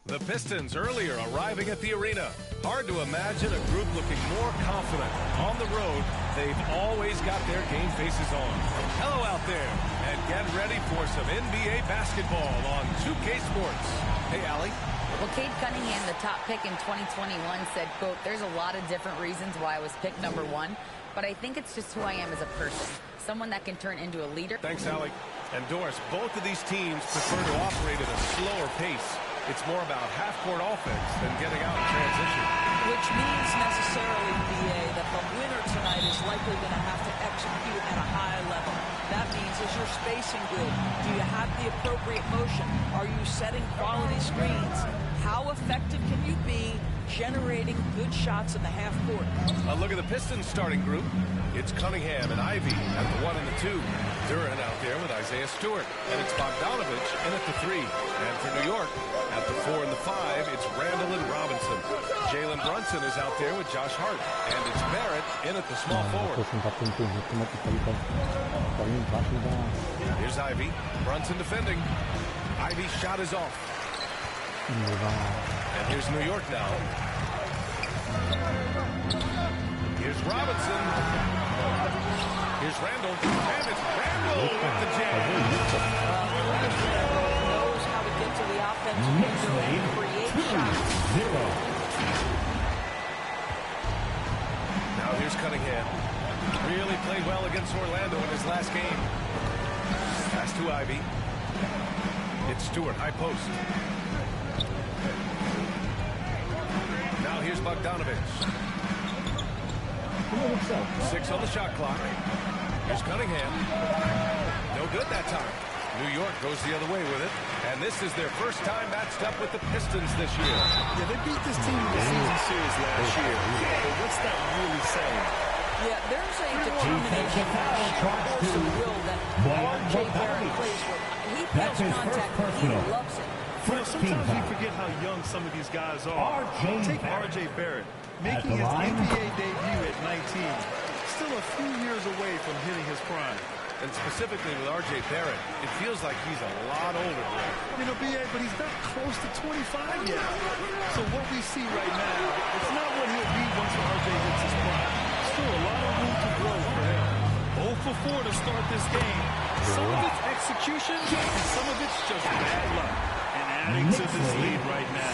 The Pistons earlier arriving at the arena. Hard to imagine a group looking more confident. On the road, they've always got their game faces on. Hello out there, and get ready for some NBA basketball on 2K Sports. Hey, Allie. Well, Cade Cunningham, the top pick in 2021, said, quote, "There's a lot of different reasons why I was picked number one, but I think it's just who I am as a person. Someone that can turn into a leader." Thanks, Allie. And Doris, both of these teams prefer to operate at a slower pace. It's more about half-court offense than getting out in transition. Which means necessarily, BA, that the winner tonight is likely going to have to execute at a high level. That means, is your spacing good? Do you have the appropriate motion? Are you setting quality screens? How effective can you be generating good shots in the half court? A look at the Pistons starting group. It's Cunningham and Ivy at the 1 and the 2. Duran out there with Isaiah Stewart. And it's Bogdanovich in at the 3. And for New York, at the 4 and the 5, it's Randall and Robinson. Jalen Brunson is out there with Josh Hart. And it's Barrett in at the small forward. Here's Ivy. Brunson defending. Ivy's shot is off. And here's New York now. Here's Robinson. Here's Randall. And it's Randall with the jam. Knows how to get to the offensive window and create shots. Now here's Cunningham. Really played well against Orlando in his last game. Pass to Ivy. It's Stewart, high post. Now here's Bogdanovich. 6 on the shot clock. Here's Cunningham. No good that time. New York goes the other way with it. And this is their first time matched up with the Pistons this year. Yeah, they beat this team in the season series last year. But what's that really saying? Yeah, there's a determination, force of will that R.J. Barrett plays with. He feels contact, he loves it. Sometimes we forget how young some of these guys are. Take R.J. Barrett, making his NBA debut at 19. Still a few years away from hitting his prime. And specifically with R.J. Barrett, it feels like he's a lot older, Greg. You know, B.A., but he's not close to 25 yet. So what we see right now, it's not what he'll be once R.J. hits his prime. Still a lot of room to grow for him. 0 for 4 to start this game. Some of it's execution, and some of it's just bad luck. And adding to this lead right now.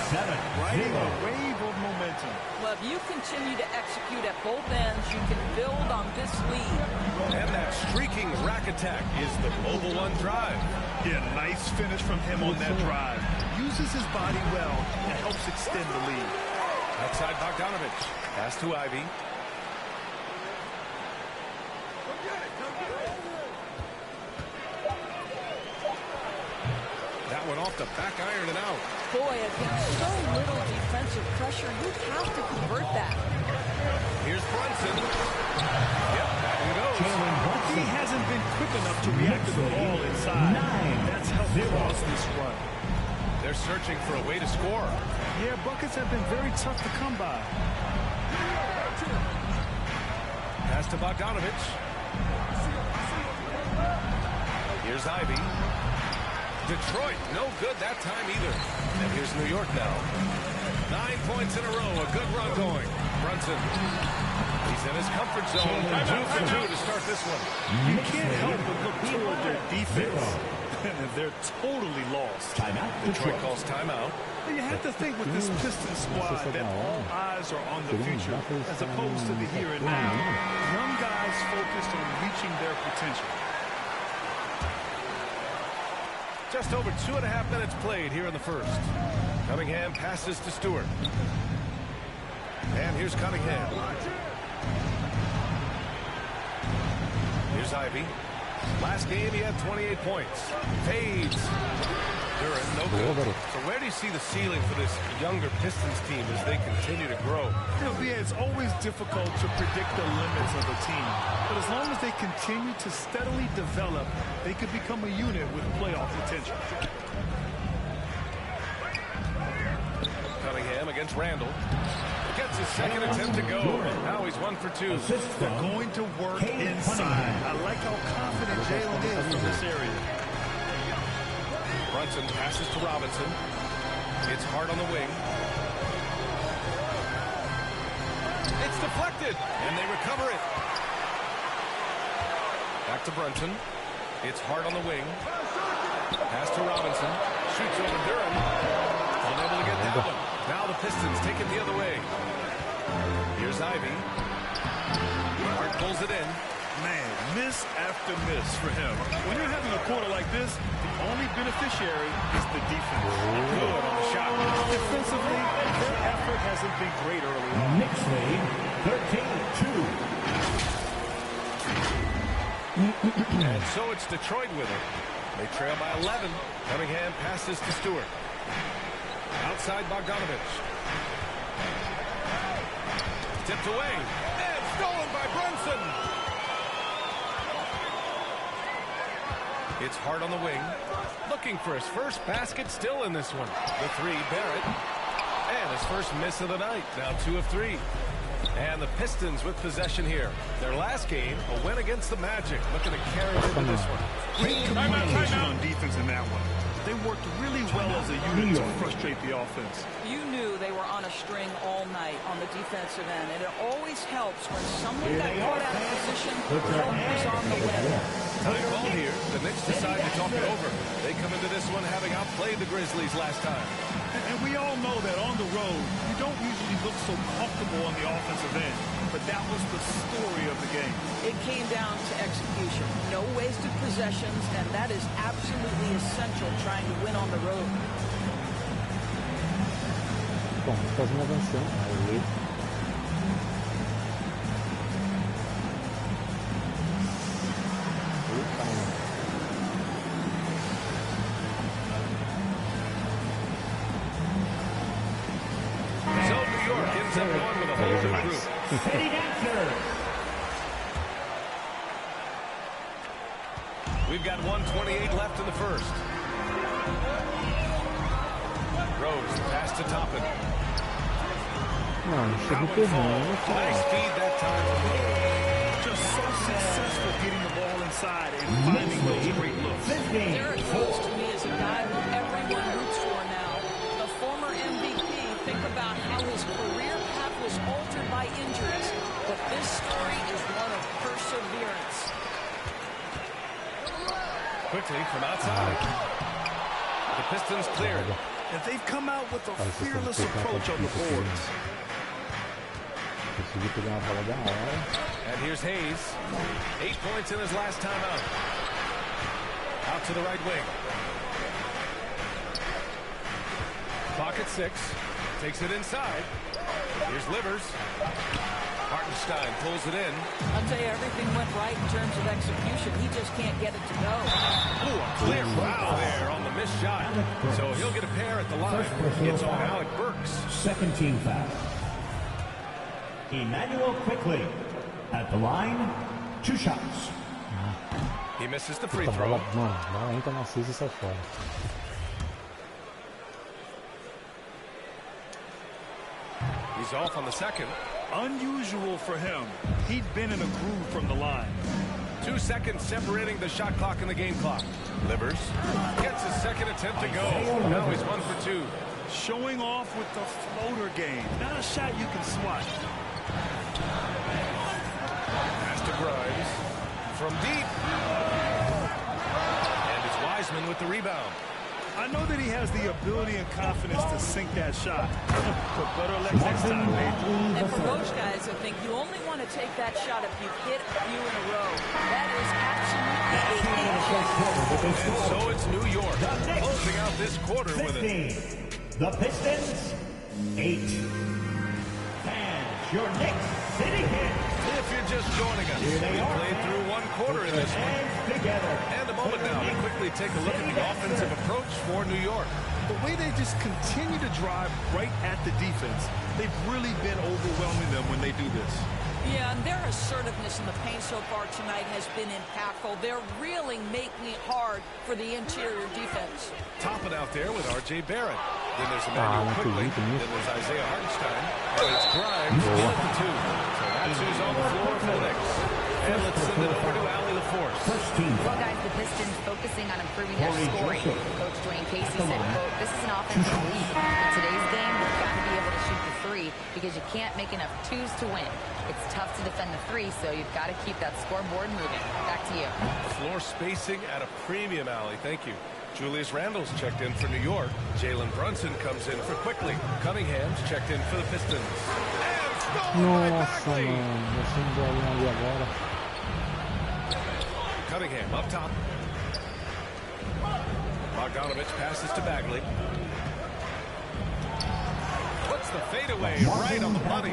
Riding a wave of momentum. Well, if you continue to execute at both ends, you can build on this lead. And that streaking rack attack is the Mobile One drive. Yeah, nice finish from him on that drive. Uses his body well and helps extend the lead. Outside Bogdanovich. Pass to Ivy. That one off the back iron and out. Boy, against so little defensive pressure, you have to convert that. Here's Brunson. Yep, that one goes. He hasn't been quick enough to react to the ball inside. That's helped cause this run. They're searching for a way to score. Yeah, buckets have been very tough to come by. Pass to Bogdanovich. Here's Ivy. Detroit, no good that time either. And here's New York now. 9 points in a row, a good run going. Brunson. He's in his comfort zone. 2 for 2 to start this one. You can't help but look toward their defense. They're totally lost. Detroit calls timeout. You have to think with this Pistons squad that all eyes are on the future as opposed to the here and now. Young guys focused on reaching their potential. Just over 2.5 minutes played here in the first. Cunningham passes to Stewart. And here's Cunningham. Here's Ivy. Last game, he had 28 points. Fades. Duran, no good. So where do you see the ceiling for this younger Pistons team as they continue to grow? It's always difficult to predict the limits of a team. But as long as they continue to steadily develop, they could become a unit with playoff potential. Cunningham against Randall. Gets his second attempt to go. Now he's 1 for 2. They're going to work inside. I like how confident Jalen is from this area. Brunson passes to Robinson. It's hard on the wing. It's deflected, and they recover it. Back to Brunson. It's hard on the wing. Pass to Robinson. Shoots over Duran. Unable to get that one. Now the Pistons take it the other way. Here's Ivy. Hart pulls it in. Man, miss after miss for him. When you're having a quarter like this, the only beneficiary is the defense. Good on the shot. Defensively, their effort hasn't been great early on. Knicks lead 13-2. And so it's Detroit with it. They trail by 11. Cunningham passes to Stewart. Outside Bogdanovich. Tipped away. And stolen by Brunson. It's hard on the wing. Looking for his first basket still in this one. The three, Barrett. And his first miss of the night. Now 2 of 3. And the Pistons with possession here. Their last game, a win against the Magic. Looking to carry it into this one. Great communication on defense in that one. They worked really well as a unit to frustrate the offense. You knew they were on a string all night on the defensive end, and it always helps when someone got caught out of position focus on the win. Time ball here. The Knicks decide to talk it over. They come into this one having outplayed the Grizzlies last time. And we all know that on the road, you don't usually look so comfortable on the offensive end. But that was the story of the game. It came down to execution. No wasted possessions, and that is absolutely essential trying to win on the road. Bom, quase uma avançando. Aí. So New York ends up going with a whole new group. We've got 1:28 left in the first. Rose, pass to Toppin. Nice feed that time from Rose. Just so successful getting the ball inside and finding those great looks. Derrick Rose to me is a guy who everyone roots for now. The former MVP, think about how his career path was altered by injuries, but this story is one of perseverance. Quickly from outside. The Pistons cleared. And they've come out with a fearless approach on the boards. And here's Hayes. 8 points in his last time out. Out to the right wing. Clock at 6. Takes it inside. Here's Livers. Hartenstein pulls it in. I'll tell you, everything went right in terms of execution. He just can't get it to go. Ooh, a clear foul there on the missed shot. So he'll get a pair at the line. It's on Alec Burks. Second team foul. Emmanuel Quickly at the line. 2 shots. He misses the free throw. Bola entra na cesta e sai fora. He's off on the second. Unusual for him. He'd been in a groove from the line. 2 seconds separating the shot clock and the game clock. Livers gets his second attempt to go. Now he's 1 for 2. Showing off with the floater game. Not a shot you can swat. Pass to Grimes. From deep. And it's Wiseman with the rebound. I know that he has the ability and confidence to sink that shot. But better luck next time, man. And for most guys, I think you only want to take that shot if you've hit a few in a row. That is absolutely a And so it's New York closing out this quarter with it. The Pistons, 8. And your Knicks City Kings. If you're just joining us, we played through one quarter in this one. And a moment now to quickly take a look at the offensive approach for New York. The way they just continue to drive right at the defense, they've really been overwhelming them when they do this. Yeah, and their assertiveness in the paint so far tonight has been impactful. They're really making it hard for the interior defense. Top it out there with R.J. Barrett. Then there's Emmanuel Quickly. Then there's Isaiah Hartenstein. And it's Grimes in at the 2. So that's who's on the floor for the Knicks. And let's send it over to Allie LaForce. Well, guys, the Pistons focusing on improving their scoring. Coach Dwayne Casey said, quote, this is an offensive league. In today's game, you've got to be able to shoot the 3 because you can't make enough 2s to win. It's tough to defend the 3, so you've got to keep that scoreboard moving. Back to you. Floor spacing at a premium, Allie. Thank you. Julius Randle's checked in for New York. Jalen Brunson comes in for Quickly. Cunningham's checked in for the Pistons. And stolen by Bagley. Cunningham up top. Bogdanovich passes to Bagley. Puts the fadeaway right on the money.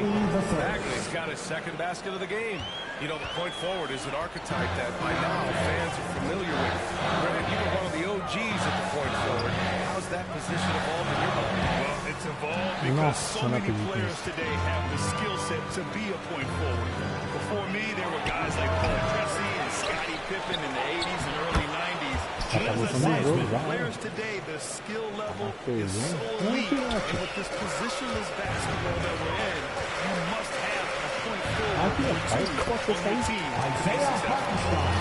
Bagley's got his second basket of the game. You know, the point forward is an archetype that by now fans are familiar with. Grant, you were one of the OGs at the point forward. How's that position evolved in your mind? Well, it's evolved because so many players today have the skill set to be a point forward. Before me, there were guys like Paul Pressey and Scottie Pippen in the 80s and early 90s. But as I said, players today, the skill level is so elite. And with this positionless basketball that we're in, you must have a point forward on the team.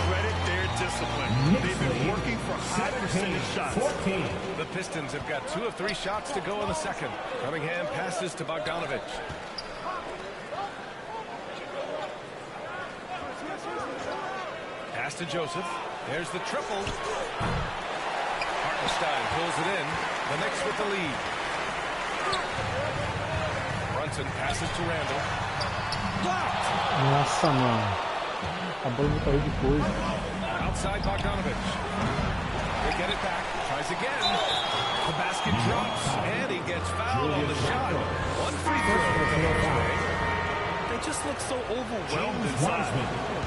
Credit their discipline. They've been working for high percentage shots. The Pistons have got 2 of 3 shots to go in the second. Cunningham passes to Bogdanovich. Pass to Joseph. There's the triple. Hartenstein pulls it in. The Knicks with the lead. Brunson passes to Randle. Blocked. Nossa, mano. A bola não caiu depois. Outside Bogdanovich. They get it back. Tries again. The basket drops. And he gets fouled on the shot. 1 free throw. They just look so overwhelmed inside.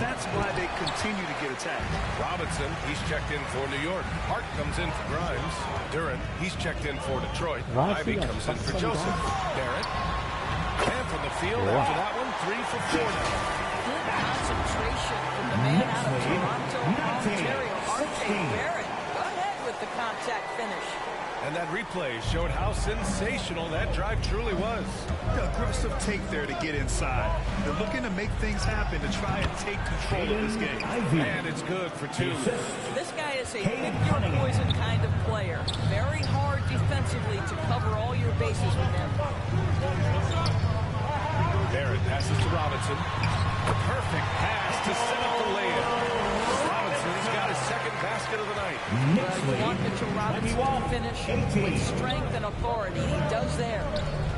That's why they continue to get attacked. Robinson, he's checked in for New York. Hart comes in for Grimes. Duran, he's checked in for Detroit. Ivy comes in for Joseph. Barrett. And from the field after that one, 3 for 4 now. Good concentration from the man out of Toronto, Ontario, R.J. Barrett. Go ahead with the contact finish. And that replay showed how sensational that drive truly was. The aggressive take there to get inside. They're looking to make things happen to try and take control of this game. And it's good for 2. This guy is a pick-your-poison kind of player. Very hard defensively to cover all your bases with him. Barrett passes to Robinson. The perfect pass to set up the layup. Robinson's got his second basket of the night. You want Mitchell Robinson to finish with strength and authority. He does there.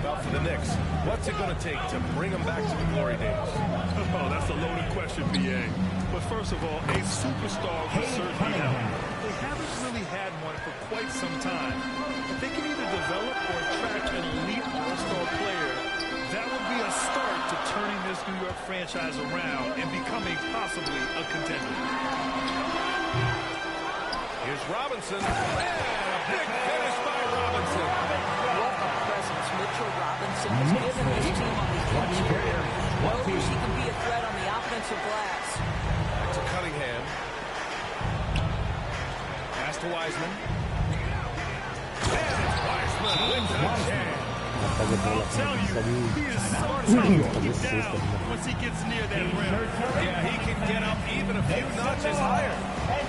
Well, for the Knicks, what's it going to take to bring them back to the glory days? Oh, that's a loaded question, B.A. But first of all, a superstar would certainly help. They haven't really had one for quite some time. If they can either develop or attract an elite all-star player, that would be a start to turning this New York franchise around and becoming possibly a contender. Here's Robinson. And a big finish by Robinson. What a presence Mitchell Robinson has given this team on the interior. Knows he can be a threat on the offensive glass. Back to Cunningham. Pass to Wiseman. And it's Wiseman with the jam. I'll tell you, he is so tough to get down once he gets near that rim. Yeah, he can get up even a few notches higher.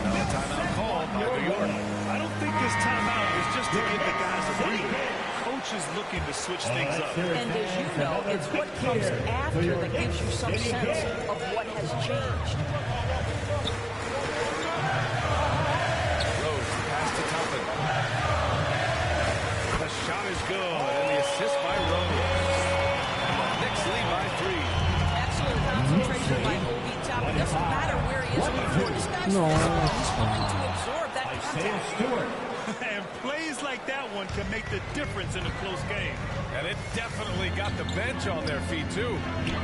Now a timeout called by New York. I don't think this timeout is just to give the guys a breather. Coach is looking to switch things up. And as you know, it's what comes after that gives you some sense of what has changed. Rose, pass to Toppin. The shot is good, and the assist by Rose. Knicks lead by 3. Excellent concentration by Obi Toppin. Doesn't matter where he is on the floor. This guy's physical. He's going to absorb that contact. And plays like that one can make the difference in a close game. And it definitely got the bench on their feet, too.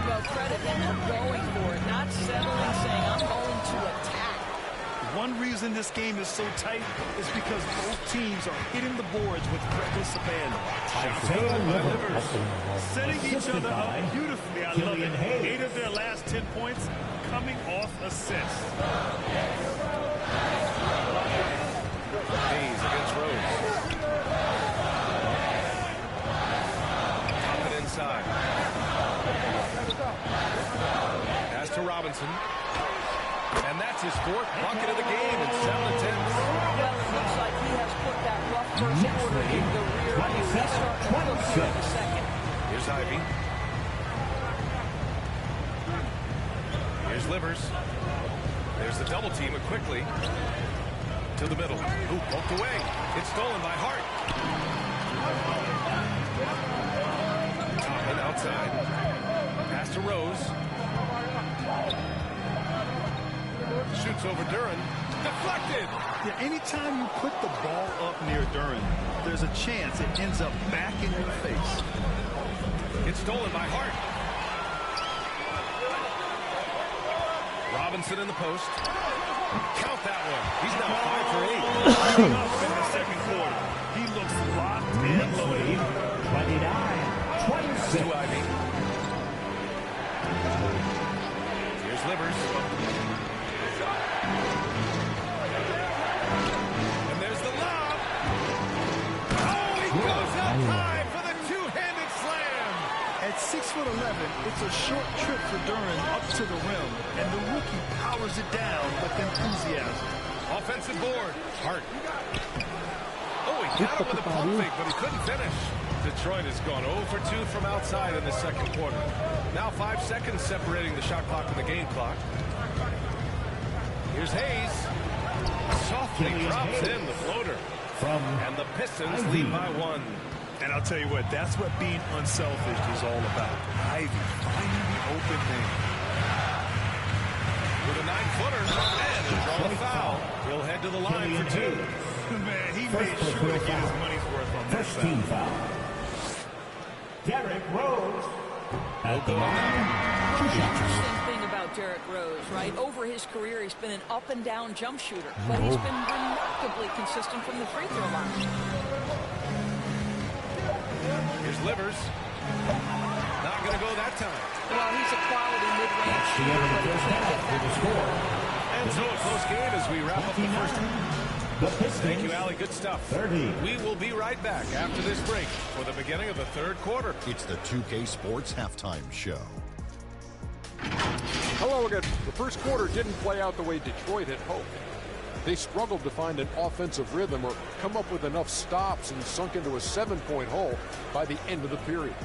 Well, credit him for going for it, not settling, saying, I'm going to attack. One reason this game is so tight is because both teams are hitting the boards with reckless abandon. Shots good by Livers. Setting each other up beautifully. I love it. 8 of their last 10 points coming off assists. Hayes against Rose. Top it inside. Pass to Robinson. And that's his 4th bucket of the game in 7 attempts. Well, it looks like he has put that rough first quarter in the rear view. He's starting to look here in the second. Here's Ivy. Here's Livers. There's the double team quickly. To the middle. Ooh, poked away. It's stolen by Hart. Toppin outside. Pass to Rose. Shoots over Duran. Deflected. Yeah, anytime you put the ball up near Duran, there's a chance it ends up back in your face. It's stolen by Hart. Robinson in the post. Count that one. He's now 5 for 8. Leading up in the second quarter. He looks locked and loaded. 29-26. To Ivy. Here's Livers. And there's the lob. Oh, he goes up high for the two-handed slam. At 6'11", it's a short trip for Duran up to the rim, and the rookie powers it down with enthusiasm. Offensive board. Hart. Oh, he got it with a pump fake, but he couldn't finish. Detroit has gone 0 for 2 from outside in the second quarter. Now 5 seconds separating the shot clock and the game clock. Here's Hayes. Softly drops in the floater. And the Pistons lead by 1. And I'll tell you what, that's what being unselfish is all about. Ivy finding the open man. With a 9-footer and a draw foul. He'll head to the line for 2. Man, he made sure to get his money's worth on that foul. Derrick Rose. The interesting thing about Derrick Rose, right? Over his career, he's been an up-and-down jump shooter, but he's been remarkably consistent from the free throw line. Here's Livers. Not going to go that time. Well, he's a quality mid-range shooter, but he can't get that. And so a close game as we wrap up the first half. Thank you, Allie. Good stuff. 30. We will be right back after this break for the beginning of the third quarter. It's the 2K Sports Halftime Show. Hello again. The first quarter didn't play out the way Detroit had hoped. They struggled to find an offensive rhythm or come up with enough stops and sunk into a 7-point hole by the end of the period.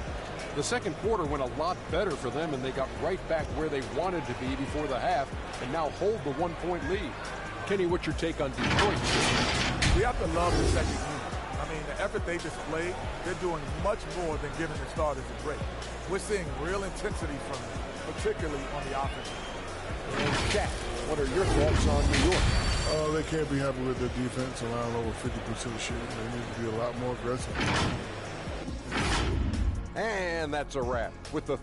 The second quarter went a lot better for them, and they got right back where they wanted to be before the half and now hold the 1-point lead. Kenny, what's your take on Detroit? We have to love the second unit. I mean, the effort they displayed, they're doing much more than giving the starters a break. We're seeing real intensity from them, particularly on the offense. And Shaq, what are your thoughts on New York? They can't be happy with their defense, allowing over 50% of shooting. They need to be a lot more aggressive. And that's a wrap with the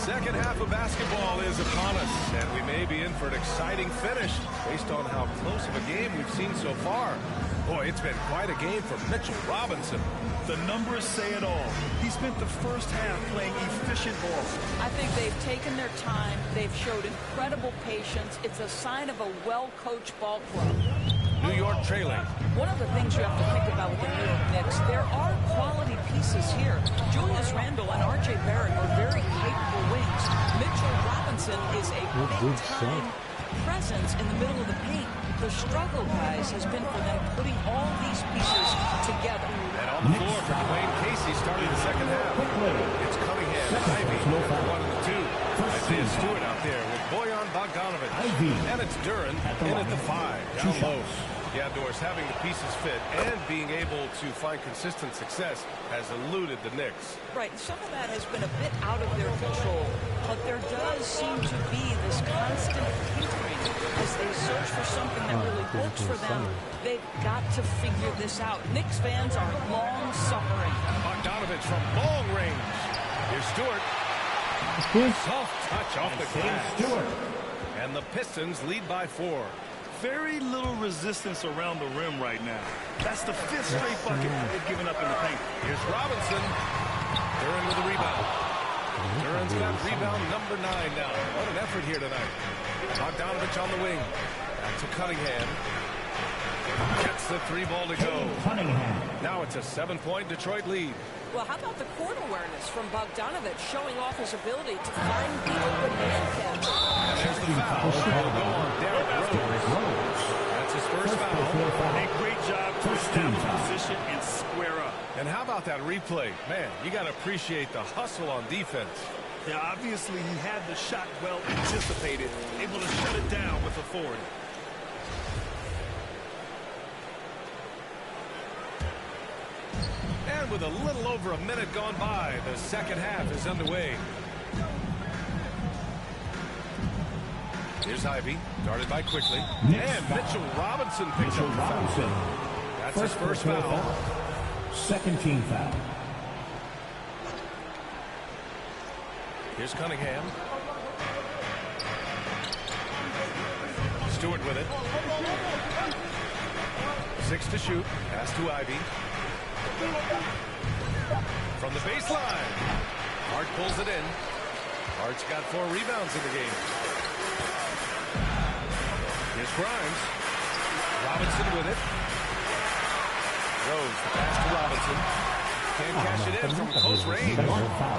Second half of basketball is upon us, and we may be in for an exciting finish based on how close of a game we've seen so far. Boy, it's been quite a game for Mitchell Robinson. The numbers say it all. He spent the first half playing efficient ball. I think they've taken their time. They've showed incredible patience. It's a sign of a well-coached ball club. New York trailing. One of the things you have to think about with the New York Knicks, there are quality pieces here. Julius Randle and R.J. Barrett are very capable wings. Mitchell Robinson is a big-time presence in the middle of the paint. The struggle, guys, has been for them putting all these pieces together. And on the floor for Dwayne Casey starting the second half. It's Cunningham and Ivy at the 1 and the 2. Isaiah Stewart out there with Bojan Bogdanovic. And it's Duran in at the 5, down low. Yeah, Doris, having the pieces fit and being able to find consistent success has eluded the Knicks. Right. Some of that has been a bit out of their control, but there does seem to be this constant tinkering as they search for something that really works for them. They've got to figure this out. Knicks fans are long-suffering. Bogdanovich from long range. Here's Stewart. Soft touch off the glass. And the Pistons lead by 4. Very little resistance around the rim right now. That's the 5th straight bucket they've given up in the paint. Here's Robinson. Duran with a rebound. Duran's got rebound number 9 now. What an effort here tonight. Bogdanovich on the wing. Back to Cunningham. Gets the 3-ball to go. Now it's a 7-point Detroit lead. Well, how about the court awareness from Bogdanovich showing off his ability to find the open man catch? And there's the foul. It'll go on Derrick Rose. That's his first foul. A great job to establish position and square up. And how about that replay? Man, you got to appreciate the hustle on defense. Yeah, obviously he had the shot well anticipated, able to shut it down with authority. And with a little over a minute gone by, the second half is underway. Here's Ivy, guarded by Quickly. And Mitchell Robinson picks up the foul. That's his first foul. Second team foul. Here's Cunningham. Stewart with it. 6 to shoot. Pass to Ivy. From the baseline. Hart pulls it in. Hart's got 4 rebounds in the game. Here's Grimes. Robinson with it. Rose, the pass to Robinson. Can't cash it in from close range.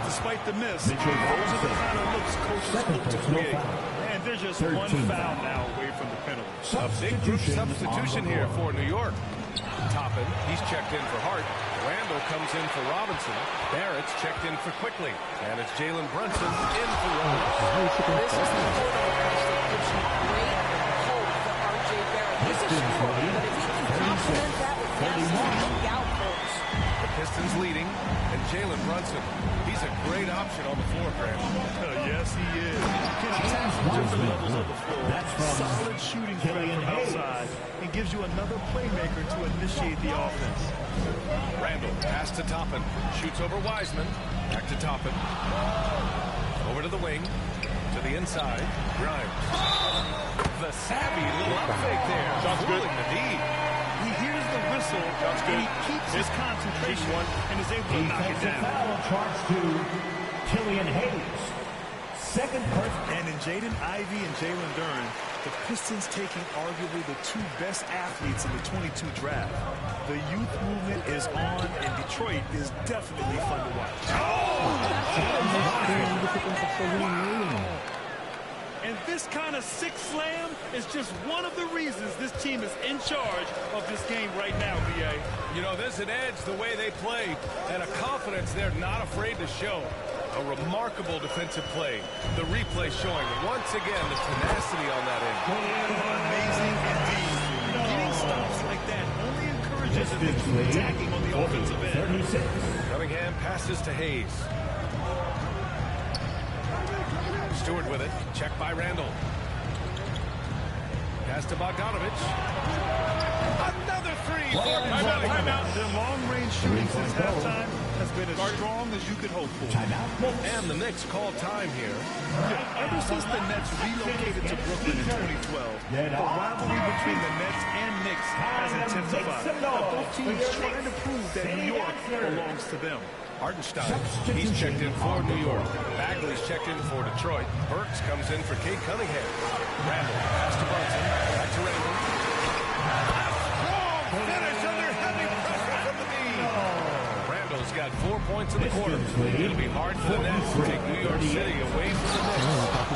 Despite the miss, those are the kind of looks coaches look to create. And they're just 1 foul now away from the penalty. A big group substitution here for New York. Toppin, he's checked in for Hart. Randall comes in for Robinson. Barrett's checked in for Quickly. And it's Jalen Brunson in for Rose. This is the court awareness that gives you great hope for R.J. Barrett. He's a scorer, but if he can complement that with passing, look out, folks. The Pistons leading, and Jalen Brunson, he's a great option on the floor, Graham. Yes, he is. Can attack from different levels of the floor. Solid shooting threat from outside, and gives you another playmaker to initiate the offense. Randall, pass to Toppin. Shoots over Wiseman. Back to Toppin. Over to the wing. To the inside. Grimes. The savvy little up fake there. Sounds good. The D. He hears the whistle, and he keeps his concentration and is able to knock it down. Foul charged to Killian Hayes. Second person. And in Jaden Ivey and Jalen Duran, the Pistons taking arguably the 2 best athletes in the 22 draft. The youth movement is on, and Detroit is definitely fun to watch. And this kind of sick slam is just one of the reasons this team is in charge of this game right now, B.A. You know, there's an edge the way they play and a confidence they're not afraid to show. A remarkable defensive play. The replay showing once again the tenacity on that end. Amazing indeed. Getting stops like that only encourages them to keep attacking on the offensive end. Cunningham passes to Hayes. Stewart with it. Checked by Randall. Pass to Bogdanovich. Another 3. Timeout. Their long-range shooting since halftime has been as strong as you could hope for. And the Knicks call time here. Ever since the Nets relocated to Brooklyn in 2012, the rivalry between the Nets and Knicks has intensified. Both teams trying to prove that New York belongs to them. Hartenstein, he's checked in for New York. Bagley's checked in for Detroit. Burks comes in for Kate Cunningham. Randall, pass to Brunson. Back to Randall. Strong finish under heavy pressure from the D. Randall's got 4 points in the quarter. It'll be hard for the Nets to take New York City away from the Knicks.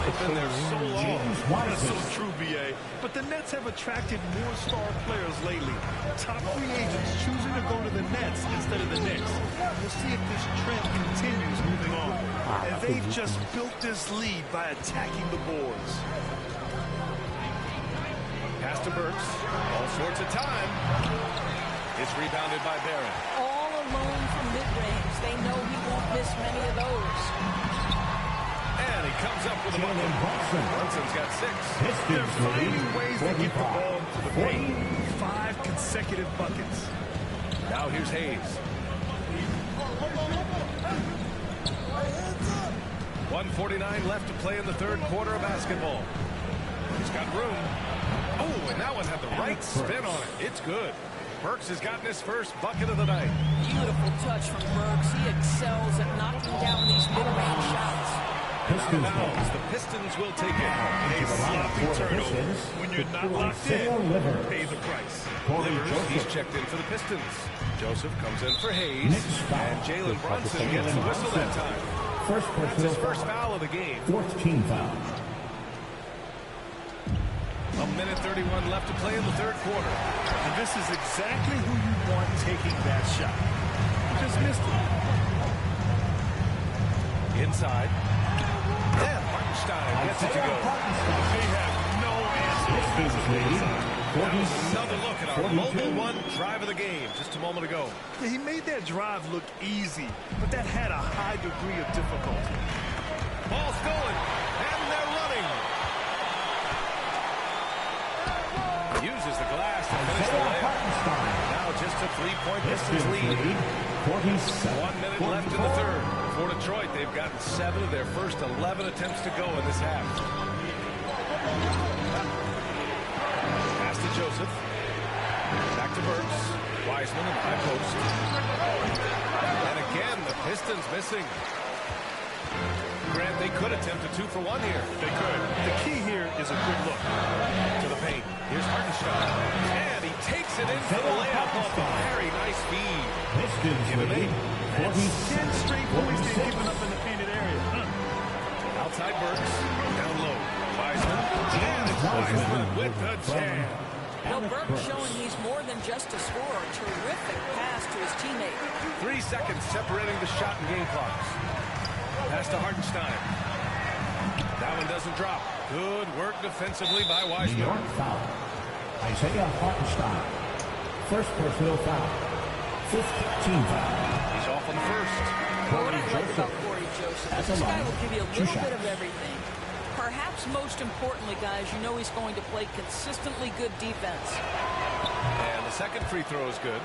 They've been there so long. That's so true, B.A. But the Nets have attracted more star players lately. Top free agents choosing to go to the Nets instead of the Knicks. We'll see if this trend continues moving on. And they've just built this lead by attacking the boards. Pass to Burks. All sorts of time. It's rebounded by Barrett. All alone from mid-range. They know he won't miss many of those. And he comes up with a bucket. Brunson's got 6. They're finding ways to get the ball to the paint. 5 consecutive buckets. Now here's Hayes. 1:49 left to play in the third quarter of basketball. He's got room. Oh, and that one had the right spin on it. It's good. Burks has gotten his first bucket of the night. Beautiful touch from Burks. He excels at knocking down these mid-range shots. Now the Pistons will take it. A sloppy turnover. When you're not locked in, pay the price. Livers, he's checked in for the Pistons. Joseph comes in for Hayes. And Jalen Brunson gets the whistle that time. That's his first foul of the game. 4th team foul. 1:31 left to play in the third quarter. And this is exactly who you want taking that shot. Just missed it. Inside. And Hartenstein gets it to go. They have no answer defensively. That was another look at our mobile one drive of the game just a moment ago. Yeah, he made that drive look easy, but that had a high degree of difficulty. Ball stolen, and they're running. Uses the glass to finish the layup. Now just a 3-point Pistons lead. 1 minute left in the third. For Detroit, they've gotten 7 of their first 11 attempts to go in this half. Pass to Joseph. Back to Burks. Wiseman in the high post. And again, the Pistons missing. Grant, they could attempt a 2-for-1 here. They could. The key here is a good look. To the paint. Here's Hartenstein. And he takes it in for the layup off a very nice feed. Give him 8. That's 10 straight points they've given up in the painted area. Outside Burks. Down low. Wiseman. And it's Wiseman with the jam. Well, Burks showing he's more than just a scorer. Terrific pass to his teammate. 3 seconds separating the shot and game clocks. Pass to Hartenstein. That one doesn't drop. Good work defensively by Wiseman. New York foul. Isaiah Hartenstein. First personal foul. 5th team foul. He's off on the first. What I like about Corey Joseph is this guy will give you a little bit of everything. Perhaps most importantly, guys, you know he's going to play consistently good defense. And the second free throw is good.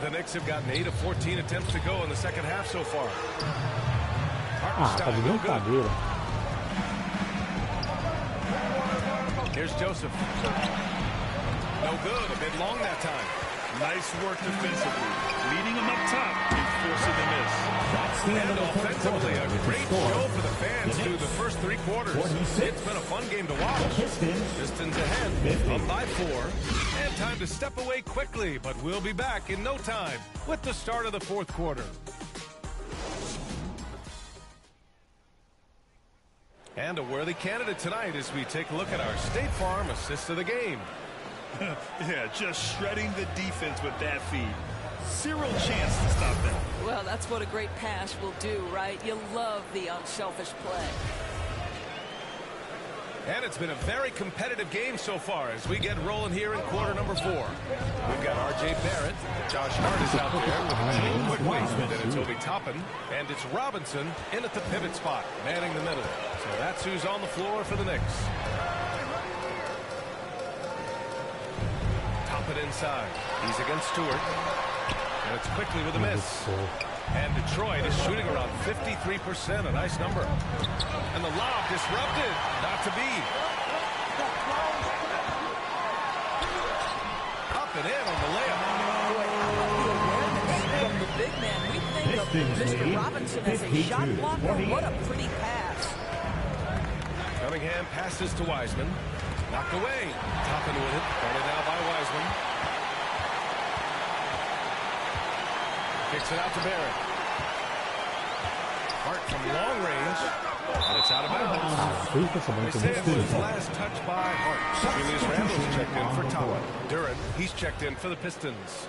The Knicks have gotten 8 of 14 attempts to go in the second half so far. Hartenstein, no good. Here's Joseph. No good. A bit long that time. Nice work defensively. Leading them up top and forcing the miss. And offensively, a great show for the fans through the first 3 quarters. It's been a fun game to watch. Pistons ahead, up by 4. And time to step away quickly, but we'll be back in no time with the start of the fourth quarter. And a worthy candidate tonight as we take a look at our State Farm assist of the game. Yeah, just shredding the defense with that feed. Zero chance to stop that. Well, that's what a great pass will do, right? You love the unselfish play. And it's been a very competitive game so far as we get rolling here in quarter number 4. We've got R.J. Barrett. Josh Hart is out there with Shane quickly. Then it's Obi Toppin. And it's Robinson in at the pivot spot, manning the middle. So that's who's on the floor for the Knicks. Toppin inside. He's against Stewart. And it's quickly with a miss. And Detroit is shooting around 53%, a nice number. And the lob disrupted, not to be. Up and in on the layup. From the big man, we think of Mr. Robinson as a shot blocker. What a pretty pass. Cunningham passes to Wiseman. Knocked away. Toppin with it. Guarded now by Wiseman. Kicks it out to Barrett. Hart from long range. And it's out of bounds. They say it was last touch by Hart. Julius Randle's checked in for Toppin. Duran, he's checked in for the Pistons.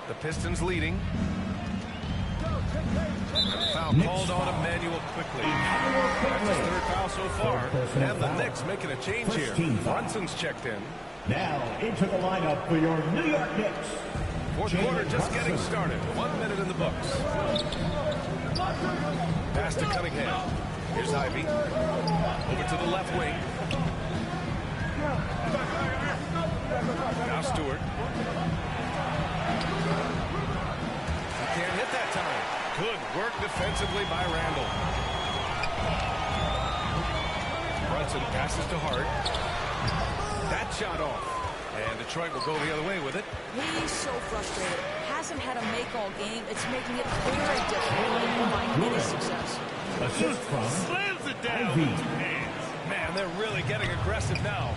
The Pistons leading. Foul called on Emmanuel quickly. That's his third foul so far. And the Knicks making a change here. Brunson's checked in. Now into the lineup for your New York Knicks. Fourth quarter just getting started. 1 minute in the books. Pass to Cunningham. Here's Ivy. Over to the left wing. Now Stewart. He can't hit that time. Good work defensively by Randall. Brunson passes to Hart. That shot off. And Detroit will go the other way with it. He's so frustrated. Hasn't had a make-all game. It's making it very difficult to find any success. Slams it down with 2 hands. Man, they're really getting aggressive now.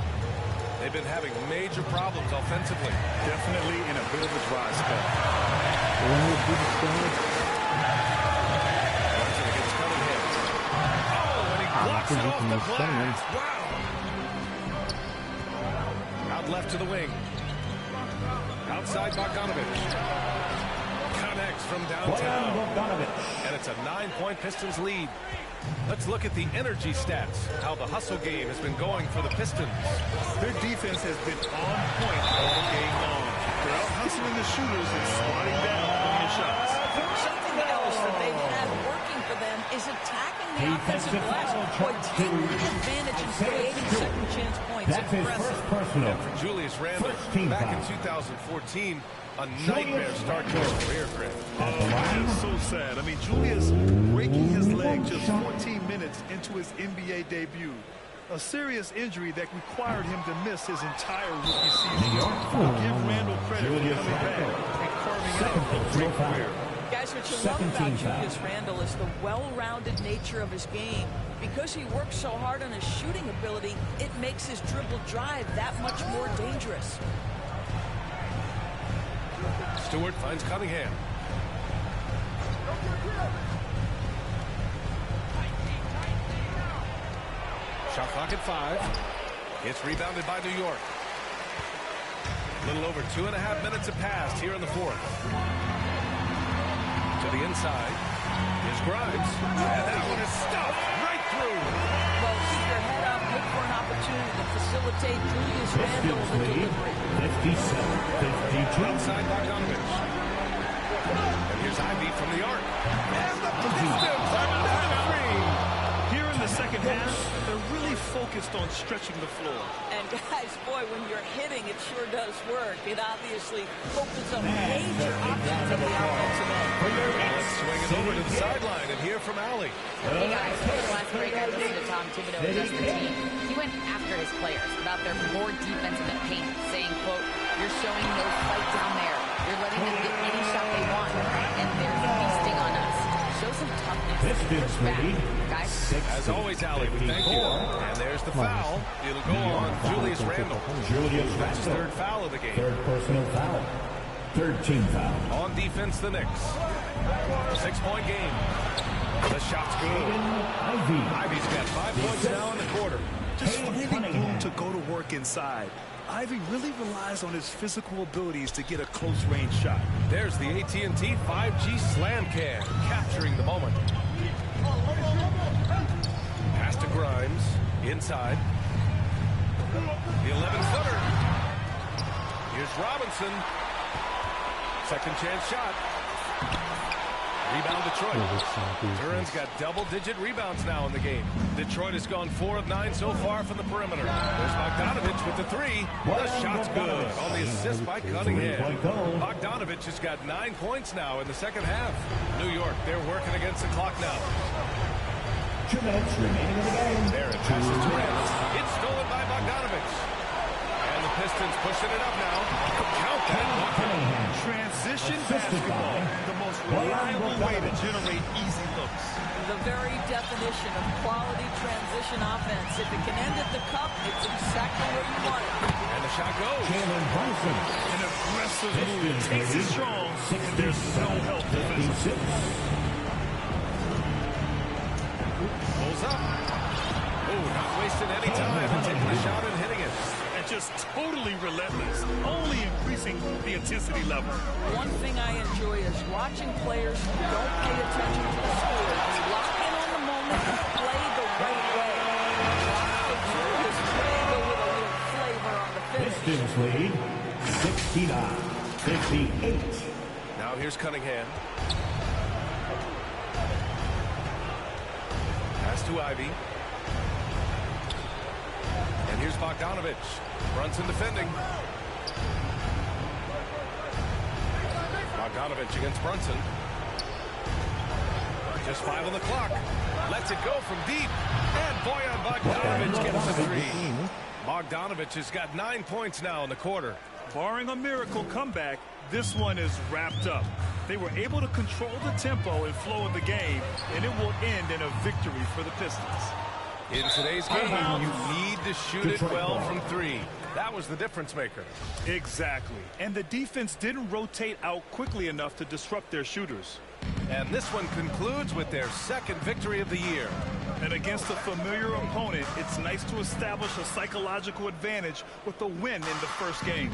They've been having major problems offensively. Definitely in a bit of a dry spell. Brunson against Cunningham. Oh, and he blocks it off the glass. Wow. Out left to the wing. Outside Bogdanovich. Connects from downtown. And it's a 9-point Pistons lead. Let's look at the energy stats, how the hustle game has been going for the Pistons. Their defense has been on point all game long. They're out hustling the shooters and sliding down on your shots. Something else that they've had working for them is attacking the offensive glass. Boy, taking advantage and creating second chance points. That's his first personal. And for Julius Randle, back in 2014, a nightmare start to his career, Greg. That's so sad. I mean, Julius breaking his leg just 14 minutes into his NBA debut. A serious injury that required him to miss his entire rookie season. Give Randle credit for coming back and carving out a great career. Guys, what you love about Julius Randle is the well-rounded nature of his game. Because he works so hard on his shooting ability, it makes his dribble drive that much more dangerous. Stewart finds Cunningham. Shot clock at 5. It's rebounded by New York. A little over 2.5 minutes have passed here in the fourth. To the inside. Here's Grimes. And that one is stuffed right through. Well, keep your head up. Look for an opportunity to facilitate Julius Randle with the delivery. 57-52. Outside Bogdanovich. And here's Ivy from the arc. And the Pistons are down 3. Here in the second half, they're really focused on stretching the floor. And guys, boy, when you're hitting, it sure does work. It obviously opens up major options at the offensive end. Let's swing it over to the sideline and hear from Allie. Hey guys, before the last break, I listened to Tom Thibodeau address the team. He went after his players about their poor defense in the paint, saying, quote, "You're showing no fight down there. You're letting them get any shot they want, and they're feasting on us. Show some toughness. Push back, guys." As always, Allie, we thank you. And there's the foul. It'll go on Julius Randle. That's his third foul of the game. Third personal foul. Third team foul. On defense, the Knicks. 6-point game. The shot's good. Ivy's got 5 points now in the quarter. Just finding room to go to work inside. Ivy really relies on his physical abilities to get a close-range shot. There's the AT&T 5G Slam Cam, capturing the moment. Pass to Grimes, inside. The 11-footer. Here's Robinson. Second chance shot. Rebound Detroit. Duran's got double-digit rebounds now in the game. Detroit has gone 4 of 9 so far from the perimeter. There's Bogdanovich with the 3. The shot's good on the assist by Cunningham. Bogdanovich has got 9 points now in the second half. New York, they're working against the clock now. 2 minutes remaining in the game. There it passes to Randle. It's stolen by Bogdanovich. And the Pistons pushing it up now. Count that. Transition basketball, the most reliable way to generate easy looks. The very definition of quality transition offense. If it can end at the cup, it's exactly where you want it. And the shot goes. An aggressive move. Takes it strong, and there's no help defensively. Pulls up. Oh, not wasting any time. Taking the shot and hitting it. And are just totally relentless, only increasing the intensity level. One thing I enjoy is watching players who don't pay attention to the score. They lock in on the moment and play the right way. This play, but with a little flavor on the finish. Pistons lead 69-58. Now here's Cunningham. Pass to Ivy. And here's Bogdanovich. Brunson defending. Bogdanovich against Brunson. Just 5 on the clock. Lets it go from deep. And Bojan Bogdanovich gets the 3. Bogdanovich has got 9 points now in the quarter. Barring a miracle comeback, this one is wrapped up. They were able to control the tempo and flow of the game, and it will end in a victory for the Pistons. In today's game, you need to shoot it well from 3. That was the difference maker. Exactly. And the defense didn't rotate out quickly enough to disrupt their shooters. And this one concludes with their second victory of the year. And against a familiar opponent, it's nice to establish a psychological advantage with a win in the first game.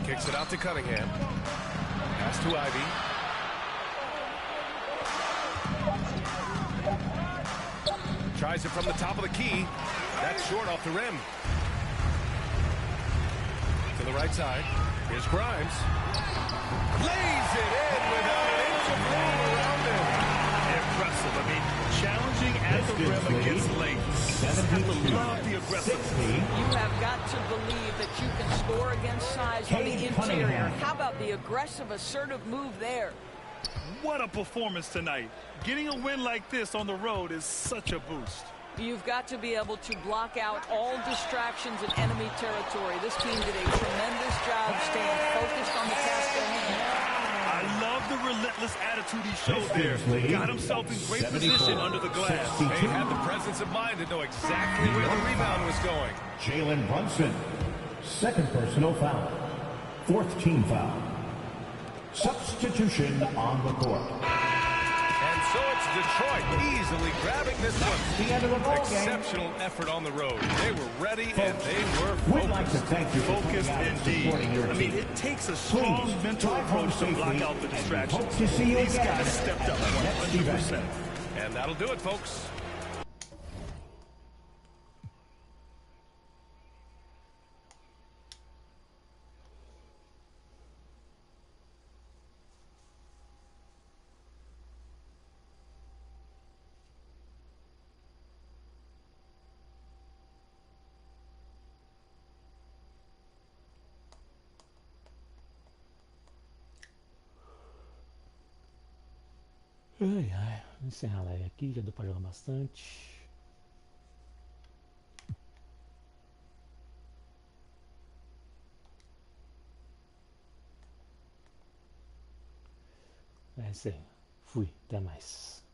Kicks it out to Cunningham. Pass to Ivy. Tries it from the top of the key. That's short off the rim. To the right side. Here's Grimes. Lays it in without an inch of room around him. Impressive. I mean, challenging at the rim against length. Have to love the aggressiveness. You have got to believe that you can score against size on the interior. How about the aggressive, assertive move there? What a performance tonight. Getting a win like this on the road is such a boost. You've got to be able to block out all distractions in enemy territory. This team did a tremendous job staying focused on the task at hand. I love the relentless attitude he showed there. Got himself in great position under the glass. He had the presence of mind to know exactly where the rebound was going. Jalen Brunson, second personal foul. Fourth team foul. Substitution on the court. And so it's Detroit easily grabbing this one. The end of the ball Exceptional effort on the road. They were ready and they were focused. We'd like to thank you for Focused indeed. I mean, it takes a strong mental approach to block out the distractions. Hope to see you These again. guys stepped up 100%. And that'll do it, folks. Ai, ai, vou encerrar a live aqui, já deu pra jogar bastante. É isso aí, fui, até mais.